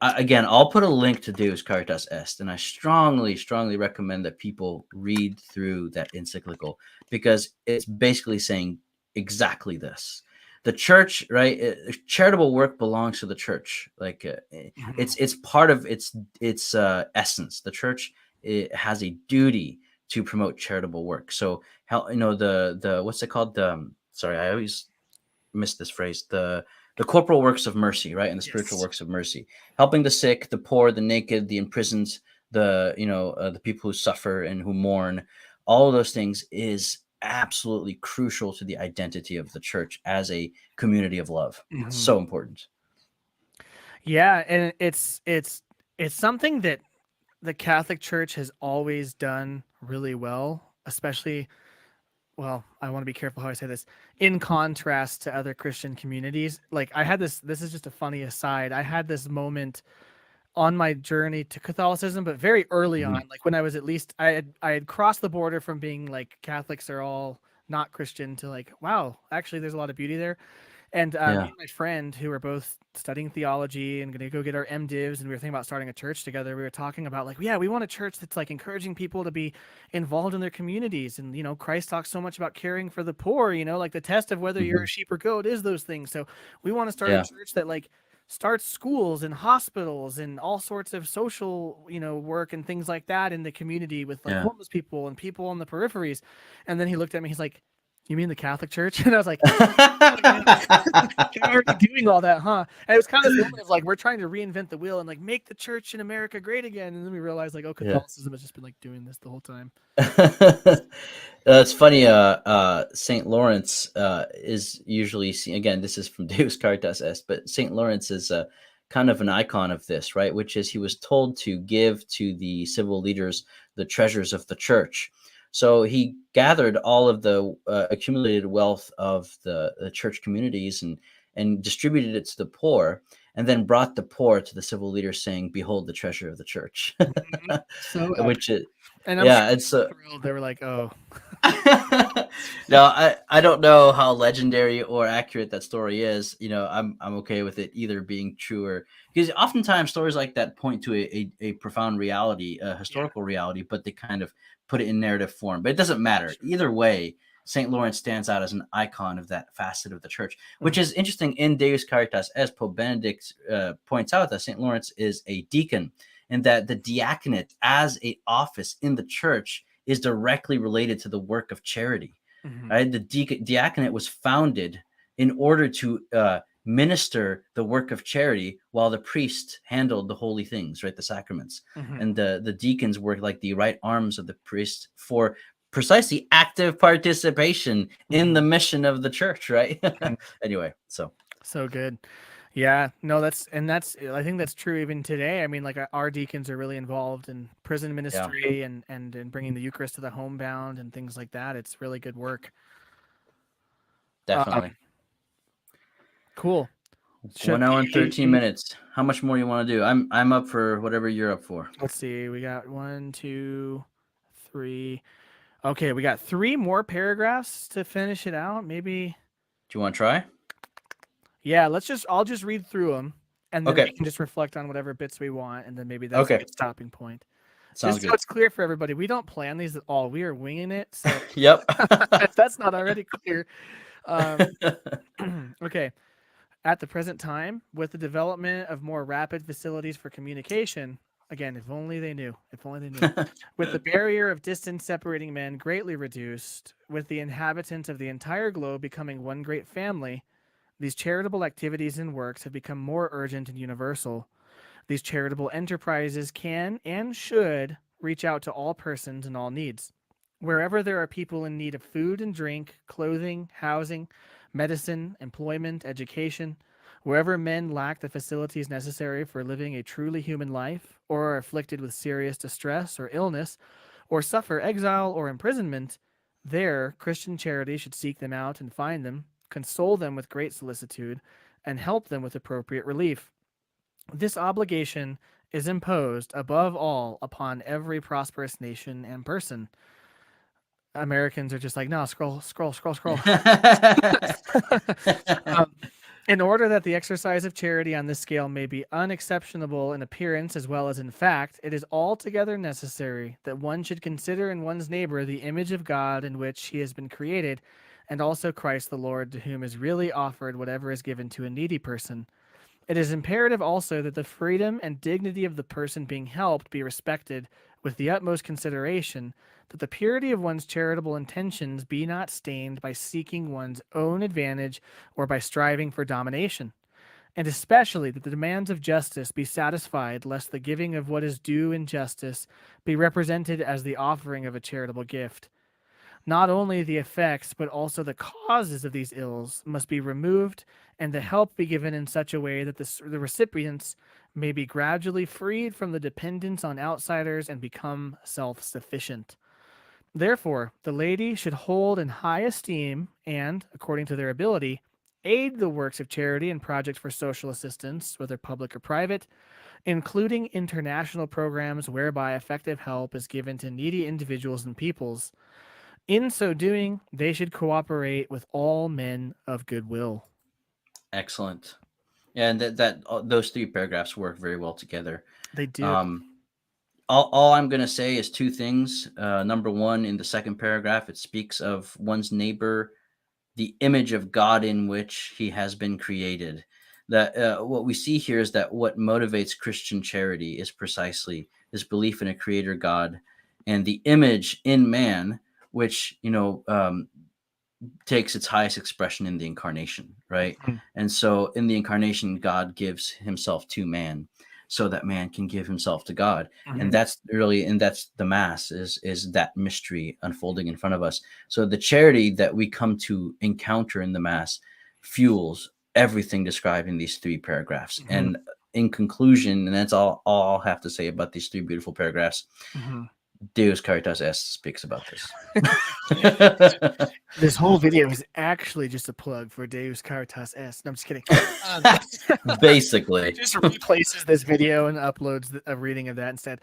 Again, I'll put a link to Deus Caritas Est, and I strongly recommend that people read through that encyclical because it's basically saying exactly this. The church, right? Charitable work belongs to the church. Like Mhm. it's part of its essence. The church, it has a duty to promote charitable work. So how the what's it called? Sorry, I always miss this phrase. The corporal works of mercy, right, and the spiritual Yes. works of mercy, helping the sick, the poor, the naked, the imprisoned, the people who suffer and who mourn. All of those things is absolutely crucial to the identity of the church as a community of love. Mhm. So important. Yeah, and it's something that the Catholic Church has always done really well, especially, well, I want to be careful how I say this, in contrast to other Christian communities. Like I had this is just a funny aside. I had this moment on my journey to Catholicism, but very early on, Mhm. like when I was at least I had crossed the border from being like Catholics are all not Christian to like, wow, actually there's a lot of beauty there. And me Yeah. and my friend, who were both studying theology and going to go get our MDivs, and we were thinking about starting a church together. We were talking about like, yeah, we want a church that's like encouraging people to be involved in their communities. And Christ talks so much about caring for the poor. Like the test of whether you're a Mhm. sheep or goat is those things. So we want to start a Yeah. church that like starts schools and hospitals and all sorts of social work and things like that in the community with like Yeah. homeless people and people on the peripheries. And then he looked at me, he's like, you mean the Catholic Church? And I was like, oh, yeah, they're already doing all that, huh? And it was kind of this moment of like we're trying to reinvent the wheel and like make the church in America great again. And then we realized like, oh, Yeah. Catholicism has just been like doing this the whole time. It's funny. Saint Lawrence is usually seen again. This is from Deus Caritas Est, but Saint Lawrence is kind of an icon of this, right? Which is he was told to give to the civil leaders the treasures of the church. So he gathered all of the accumulated wealth of the church communities and distributed it to the poor, and then brought the poor to the civil leaders, saying, "Behold, the treasure of the church," Mhm. So epic. which is And I'm sure yeah, they it's were thrilled. They were like, oh, no, I don't know how legendary or accurate that story is. I'm okay with it either being true or because oftentimes stories like that point to a profound reality, a yeah. historical reality, but they kind of put it in narrative form. But it doesn't matter. Sure. Either way, St. Lawrence stands out as an icon of that facet of the church, which Mhm. is interesting in Deus Caritas, as Pope Benedict points out that St. Lawrence is a deacon and that the diaconate as a office in the church is directly related to the work of charity. Mhm. Right? The diaconate was founded in order to minister the work of charity, while the priest handled the holy things, right, the sacraments, Mhm. and the deacons were like the right arms of the priest for precisely active participation in the Mhm. mission of the church, right? Mhm. Anyway, so So good. Yeah, no, that's I think that's true even today. I mean, like our deacons are really involved in prison yeah, ministry and in bringing the Eucharist to the homebound and things like that. It's really good work. Um, definitely. cool. Should 1 hour and 13 we? minutes. How much more you want to do? I'm up for whatever you're up for. Let's see. We got one, two, three. Okay, we got three more paragraphs to finish it out. Maybe. Do you want to try? Yeah. I'll just read through them, and then we Okay. can just reflect on whatever bits we want, and then maybe that's a Okay. good stopping point. Sounds Just so good. it's clear for everybody, we don't plan these at all. We are winging it. So Yep. if that's not already clear. Um, okay. At the present time, with the development of more rapid facilities for communication, again, if only they knew, if only they knew, with the barrier of distance separating men greatly reduced, with the inhabitants of the entire globe becoming one great family, these charitable activities and works have become more urgent and universal. These charitable enterprises can and should reach out to all persons and all needs. Wherever there are people in need of food and drink, clothing, housing, medicine, employment, education, Wherever men lack the facilities necessary for living a truly human life, or are afflicted with serious distress or illness, or suffer exile or imprisonment, there Christian charity should seek them out and find them, console them with great solicitude, and help them with appropriate relief. This obligation is imposed above all upon every prosperous nation and person. Americans are just like, no, scroll, scroll, scroll, scroll. um, in order that the exercise of charity on this scale may be unexceptionable in appearance as well as in fact, it is altogether necessary that one should consider in one's neighbor the image of God in which he has been created, and also Christ the Lord, to whom is really offered whatever is given to a needy person. It is imperative also that the freedom and dignity of the person being helped be respected with the utmost consideration, that the purity of one's charitable intentions be not stained by seeking one's own advantage or by striving for domination, and especially that the demands of justice be satisfied, lest the giving of what is due in justice be represented as the offering of a charitable gift. Not only the effects, but also the causes of these ills must be removed, and the help be given in such a way that the recipients may be gradually freed from the dependence on outsiders and become self sufficient. Therefore, the laity should hold in high esteem and, according to their ability, aid the works of charity and projects for social assistance, whether public or private, including international programs whereby effective help is given to needy individuals and peoples. In so doing, they should cooperate with all men of goodwill. Excellent. And those three paragraphs work very well together. They do. Um, all I'm going to say is two things. Number one, in the second paragraph, it speaks of one's neighbor, the image of God in which he has been created. That what we see here is that what motivates Christian charity is precisely this belief in a creator God and the image in man, which takes its highest expression in the incarnation, right? Mhm. And so in the incarnation, God gives himself to man so that man can give himself to God. And Mhm. that's the mass is that mystery unfolding in front of us. So the charity that we come to encounter in the mass fuels everything described in these three paragraphs. Mhm. And in conclusion, and that's all I'll have to say about these three beautiful paragraphs, Mhm. Deus Caritas Est speaks about this. This whole video is actually just a plug for Deus Caritas Est. No, I'm just kidding. Basically. Just replaces this video and uploads a reading of that instead.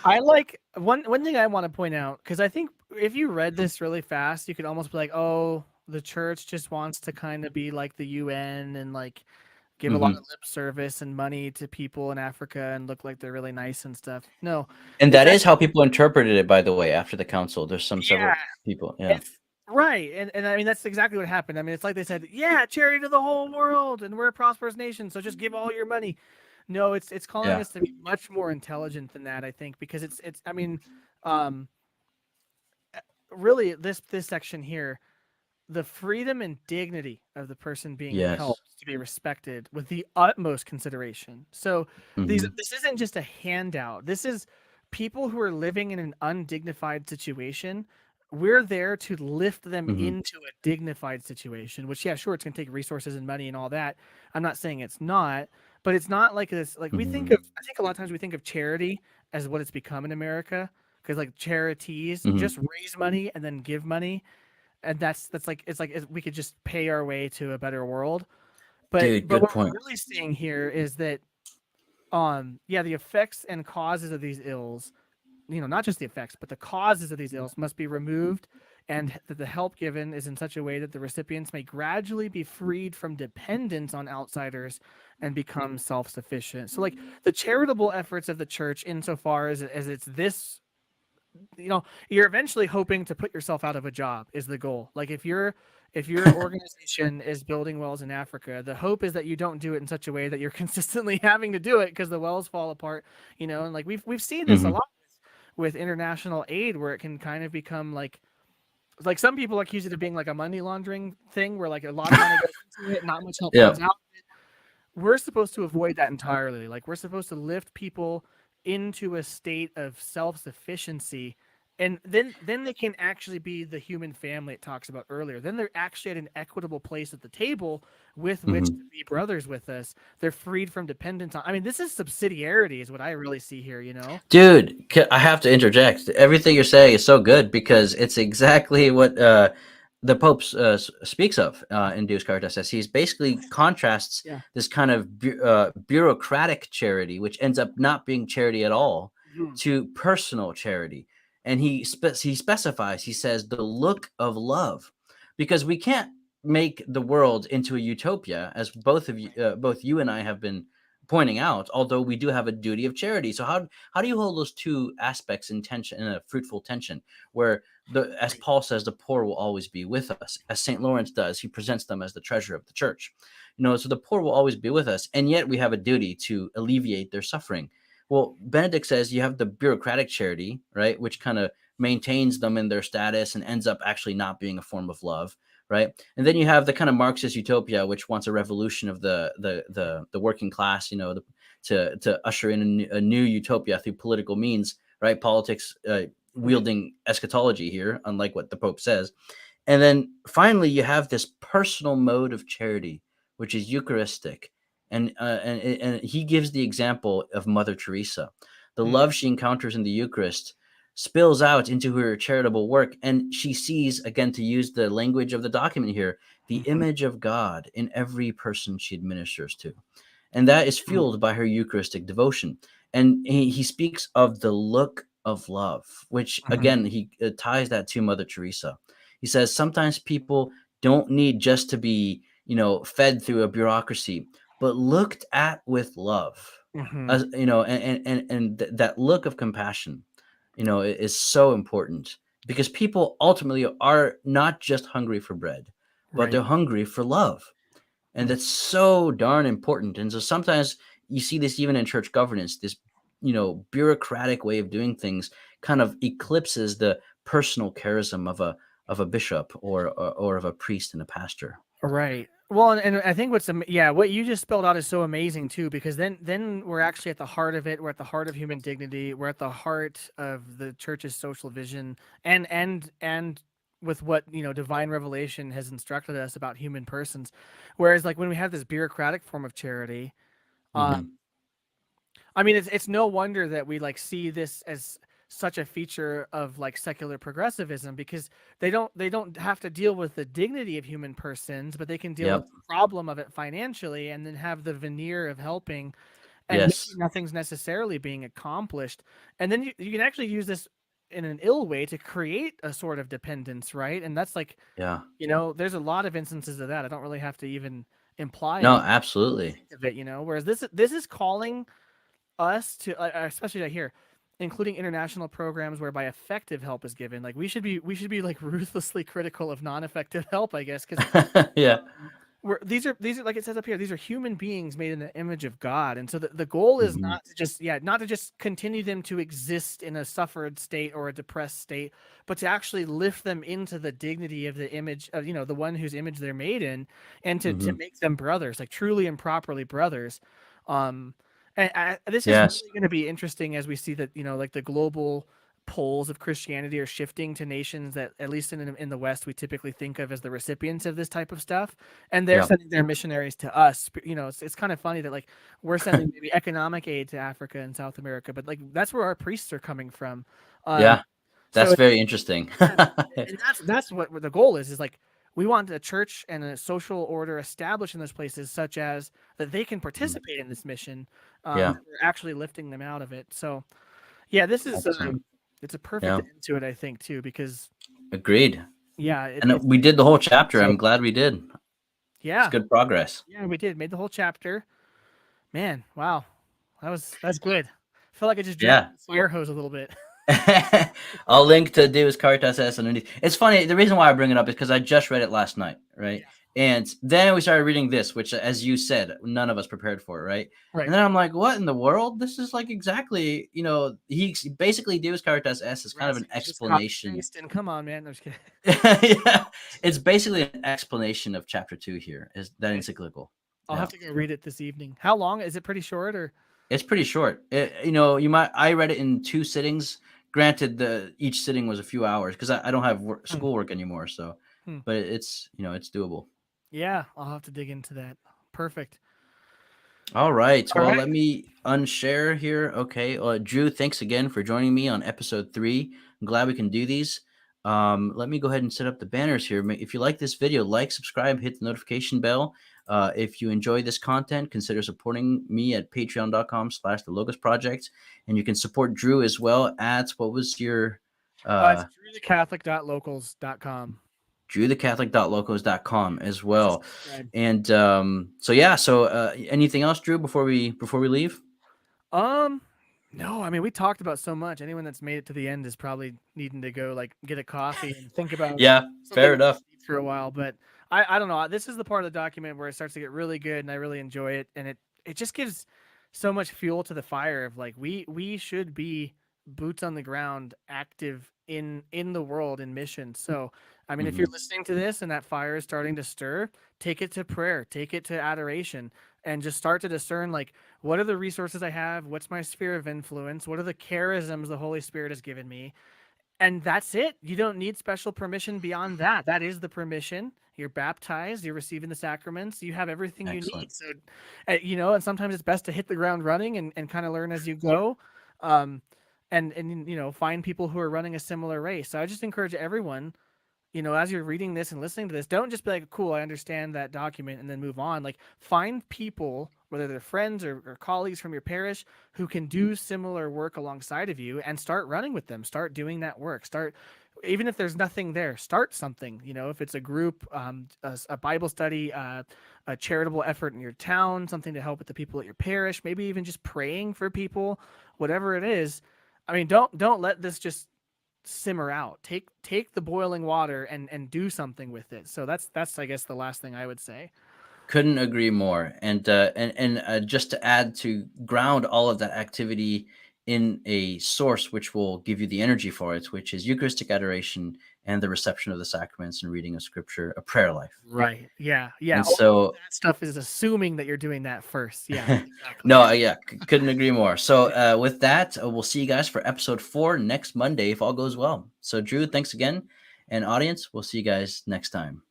I like one thing I want to point out, because I think if you read this really fast, you could almost be like, oh, the church just wants to kind of be like the UN and like give a lot of lip service and money to people in Africa and look like they're really nice and stuff. No, And it's that is actually, how people interpreted it, by the way, after the council. There's yeah, several people. Yeah. it's right. And I mean, that's exactly what happened. I mean, it's like they said, yeah, charity to the whole world, and we're a prosperous nation, so just give all your money. No, it's calling Yeah. us to be much more intelligent than that, I think, because it's I mean, um, really this section here, the freedom and dignity of the person being Yes. helped to be respected with the utmost consideration. So Hmm. this isn't just a handout. This is people who are living in an undignified situation. We're there to lift them Hmm. into a dignified situation, which, yeah, sure, it's going to take resources and money and all that. I'm not saying it's not, but it's not like this. Like we think Hmm. of, I think a lot of times we think of charity as what it's become in America, because like charities Hmm. just raise money and then give money, and that's like we could just pay our way to a better world. But Dude, but good what we're point. really seeing here is that yeah, the effects and causes of these ills, not just the effects, but the causes of these ills must be removed, and that the help given is in such a way that the recipients may gradually be freed from dependence on outsiders and become self-sufficient. So like the charitable efforts of the church, insofar as it's this, you're eventually hoping to put yourself out of a job is the goal. Like if your organization is building wells in Africa, the hope is that you don't do it in such a way that you're consistently having to do it because the wells fall apart, and like we've seen this a Hmm. lot with international aid, where it can kind of become like some people accuse it of being like a money laundering thing where like a lot of money goes into it, not much help Yeah. comes out. We're supposed to avoid that entirely. Like we're supposed to lift people into a state of self-sufficiency And then they can actually be the human family it talks about earlier. Then they're actually at an equitable place at the table with which to Mhm. be brothers with us. They're freed from dependence on. I mean, this is subsidiarity, is what I really see here. You know? Dude, I have to interject. Everything you're saying is so good because it's exactly what the Pope speaks of in Deus Caritas Est. He's basically contrasts Yeah. this kind of bureaucratic charity, which ends up not being charity at all, Mhm. to personal charity. And he specifies, he says, the look of love, because we can't make the world into a utopia, as both you and I have been pointing out. Although we do have a duty of charity, so how do you hold those two aspects in tension, in a fruitful tension, where as Right. Paul says, the poor will always be with us, as St. Lawrence does, he presents them as the treasure of the church. So the poor will always be with us, and yet we have a duty to alleviate their suffering. Well, Benedict says you have the bureaucratic charity, right, which kind of maintains them in their status and ends up actually not being a form of love, right? And then you have the kind of Marxist utopia, which wants a revolution of the working class, to usher in a new utopia through political means, right? Politics Right. wielding eschatology here, unlike what the Pope says. And then finally, you have this personal mode of charity, which is Eucharistic. And he gives the example of Mother Teresa. The Mm. love she encounters in the Eucharist spills out into her charitable work. And she sees, again, to use the language of the document here, the Mhm. image of God in every person she administers to. And that is Mhm. fueled by her Eucharistic devotion. And he speaks of the look of love, which Mhm. again, he ties that to Mother Teresa. He says sometimes people don't need just to be, fed through a bureaucracy, but looked at with love. Mhm. And that look of compassion, is so important, because people ultimately are not just hungry for bread, but Right. they're hungry for love. And Mm. that's so darn important. And so sometimes you see this even in church governance, this, bureaucratic way of doing things kind of eclipses the personal charism of a bishop, or of a priest and a pastor. Right. Well, and I think yeah, what you just spelled out is so amazing too, because then we're actually at the heart of it. We're at the heart of human dignity. We're at the heart of the church's social vision, and with what divine revelation has instructed us about human persons. Whereas, like when we have this bureaucratic form of charity, Hmm. um, I mean, it's no wonder that we like see this as such a feature of like secular progressivism, because they don't have to deal with the dignity of human persons, but they can deal with Yep. the problem of it financially, and then have the veneer of helping, and maybe Yes. nothing's necessarily being accomplished, and then you can actually use this in an ill way to create a sort of dependence, right? And that's like, Yeah. there's a lot of instances of that. I don't really have to even imply No, any absolutely. of it, whereas this is calling us to, especially right here, including international programs whereby effective help is given. Like we should be like ruthlessly critical of non-effective help, I guess, because Yeah. these are like it says up here, these are human beings made in the image of God, and so the goal is Hmm. not to just continue them to exist in a suffered state or a depressed state, but to actually lift them into the dignity of the image of the one whose image they're made in, and to Hmm. make them brothers, like truly and properly brothers. um and this is Yes. really going to be interesting as we see that like the global poles of Christianity are shifting to nations that, at least in the West, we typically think of as the recipients of this type of stuff, and they're Yeah. sending their missionaries to us. It's kind of funny that like we're sending maybe economic aid to Africa and South America, but like that's where our priests are coming from. Um, Yeah. so That's it's very interesting. yeah, and that's what the goal is like we want a church and a social order established in those places, such as that they can Mhm. participate in this mission, Yeah. that we're actually lifting them out of it. So yeah, this is Excellent. it's a perfect Yeah. end to it, I think, too, because Agreed. yeah, And it's we did the whole chapter. so I'm glad we did. It's yeah, good progress. yeah, we did made the whole chapter. Man, wow, that's good. I feel like I just drank Yeah. the fire hose a little bit. I'll link to Deus Caritas Est underneath. It's funny. The reason why I bring it up is because I just read it last night, right? Yeah, And then we started reading this, which, as you said, none of us prepared for, right? And right, then I'm like, what in the world? This is like exactly, he basically Deus Caritas Est is kind of an Rassi just copy explanation. paste and come on, man. I'm just kidding. Yeah, it's basically an explanation of chapter 2 here, is that Okay, encyclical. I'll Yeah. have to go read it this evening. How long is it? Pretty short, or It's pretty short. I read it in 2 sittings Granted, each sitting was a few hours because I don't have Hmm. schoolwork anymore. So, Hmm. but it's it's doable. Yeah, I'll have to dig into that. Perfect. All right. All Well, right. let me unshare here. Okay. Drew, thanks again for joining me on episode 3. I'm glad we can do these. Let me go ahead and set up the banners here. If you like this video, like, subscribe, hit the notification bell. If you enjoy this content, consider supporting me at patreon.com/the Logos Project. And you can support Drew as well at, what was your, It's uh, drewthecatholic.locals.com. drewthecatholic.locals.com as well. Subscribe. And so anything else, Drew, before we leave? Um, no, I mean we talked about so much. Anyone that's made it to the end is probably needing to go like get a coffee and think about Yeah, something fair enough. for a while. But I don't know. This is the part of the document where it starts to get really good, and I really enjoy it, and it just gives so much fuel to the fire of like we should be boots on the ground, active in the world in mission. So I mean, if you're Hmm. listening to this and that fire is starting to stir, take it to prayer, take it to adoration, and just start to discern like what are the resources I have? What's my sphere of influence? What are the charisms the Holy Spirit has given me? And that's it. You don't need special permission beyond that. That is the permission. You're baptized, you're receiving the sacraments, you have everything you need. Excellent. So, and sometimes it's best to hit the ground running and kind of learn as you go. Um, and find people who are running a similar race. So I just encourage everyone, as you're reading this and listening to this, don't just be like, cool, I understand that document and then move on. Like, find people, whether they're friends or colleagues from your parish, who can do similar work alongside of you and start running with them. Start doing that work. Even if there's nothing there, start something. If it's a group, a Bible study, a charitable effort in your town, something to help with the people at your parish, maybe even just praying for people, whatever it is. I mean, don't let this just simmer out. Take the boiling water and do something with it. So that's I guess the last thing I would say. Couldn't agree more. And just to add, to ground all of that activity in a source which will give you the energy for it, which is Eucharistic adoration and the reception of the sacraments and reading of Scripture, a prayer life. Right. Yeah. Yeah. And All of so, that stuff is assuming that you're doing that first. Yeah. Exactly. no, yeah, couldn't agree more. So, with that, we'll see you guys for episode 4 next Monday if all goes well. So, Drew, thanks again, and audience, we'll see you guys next time.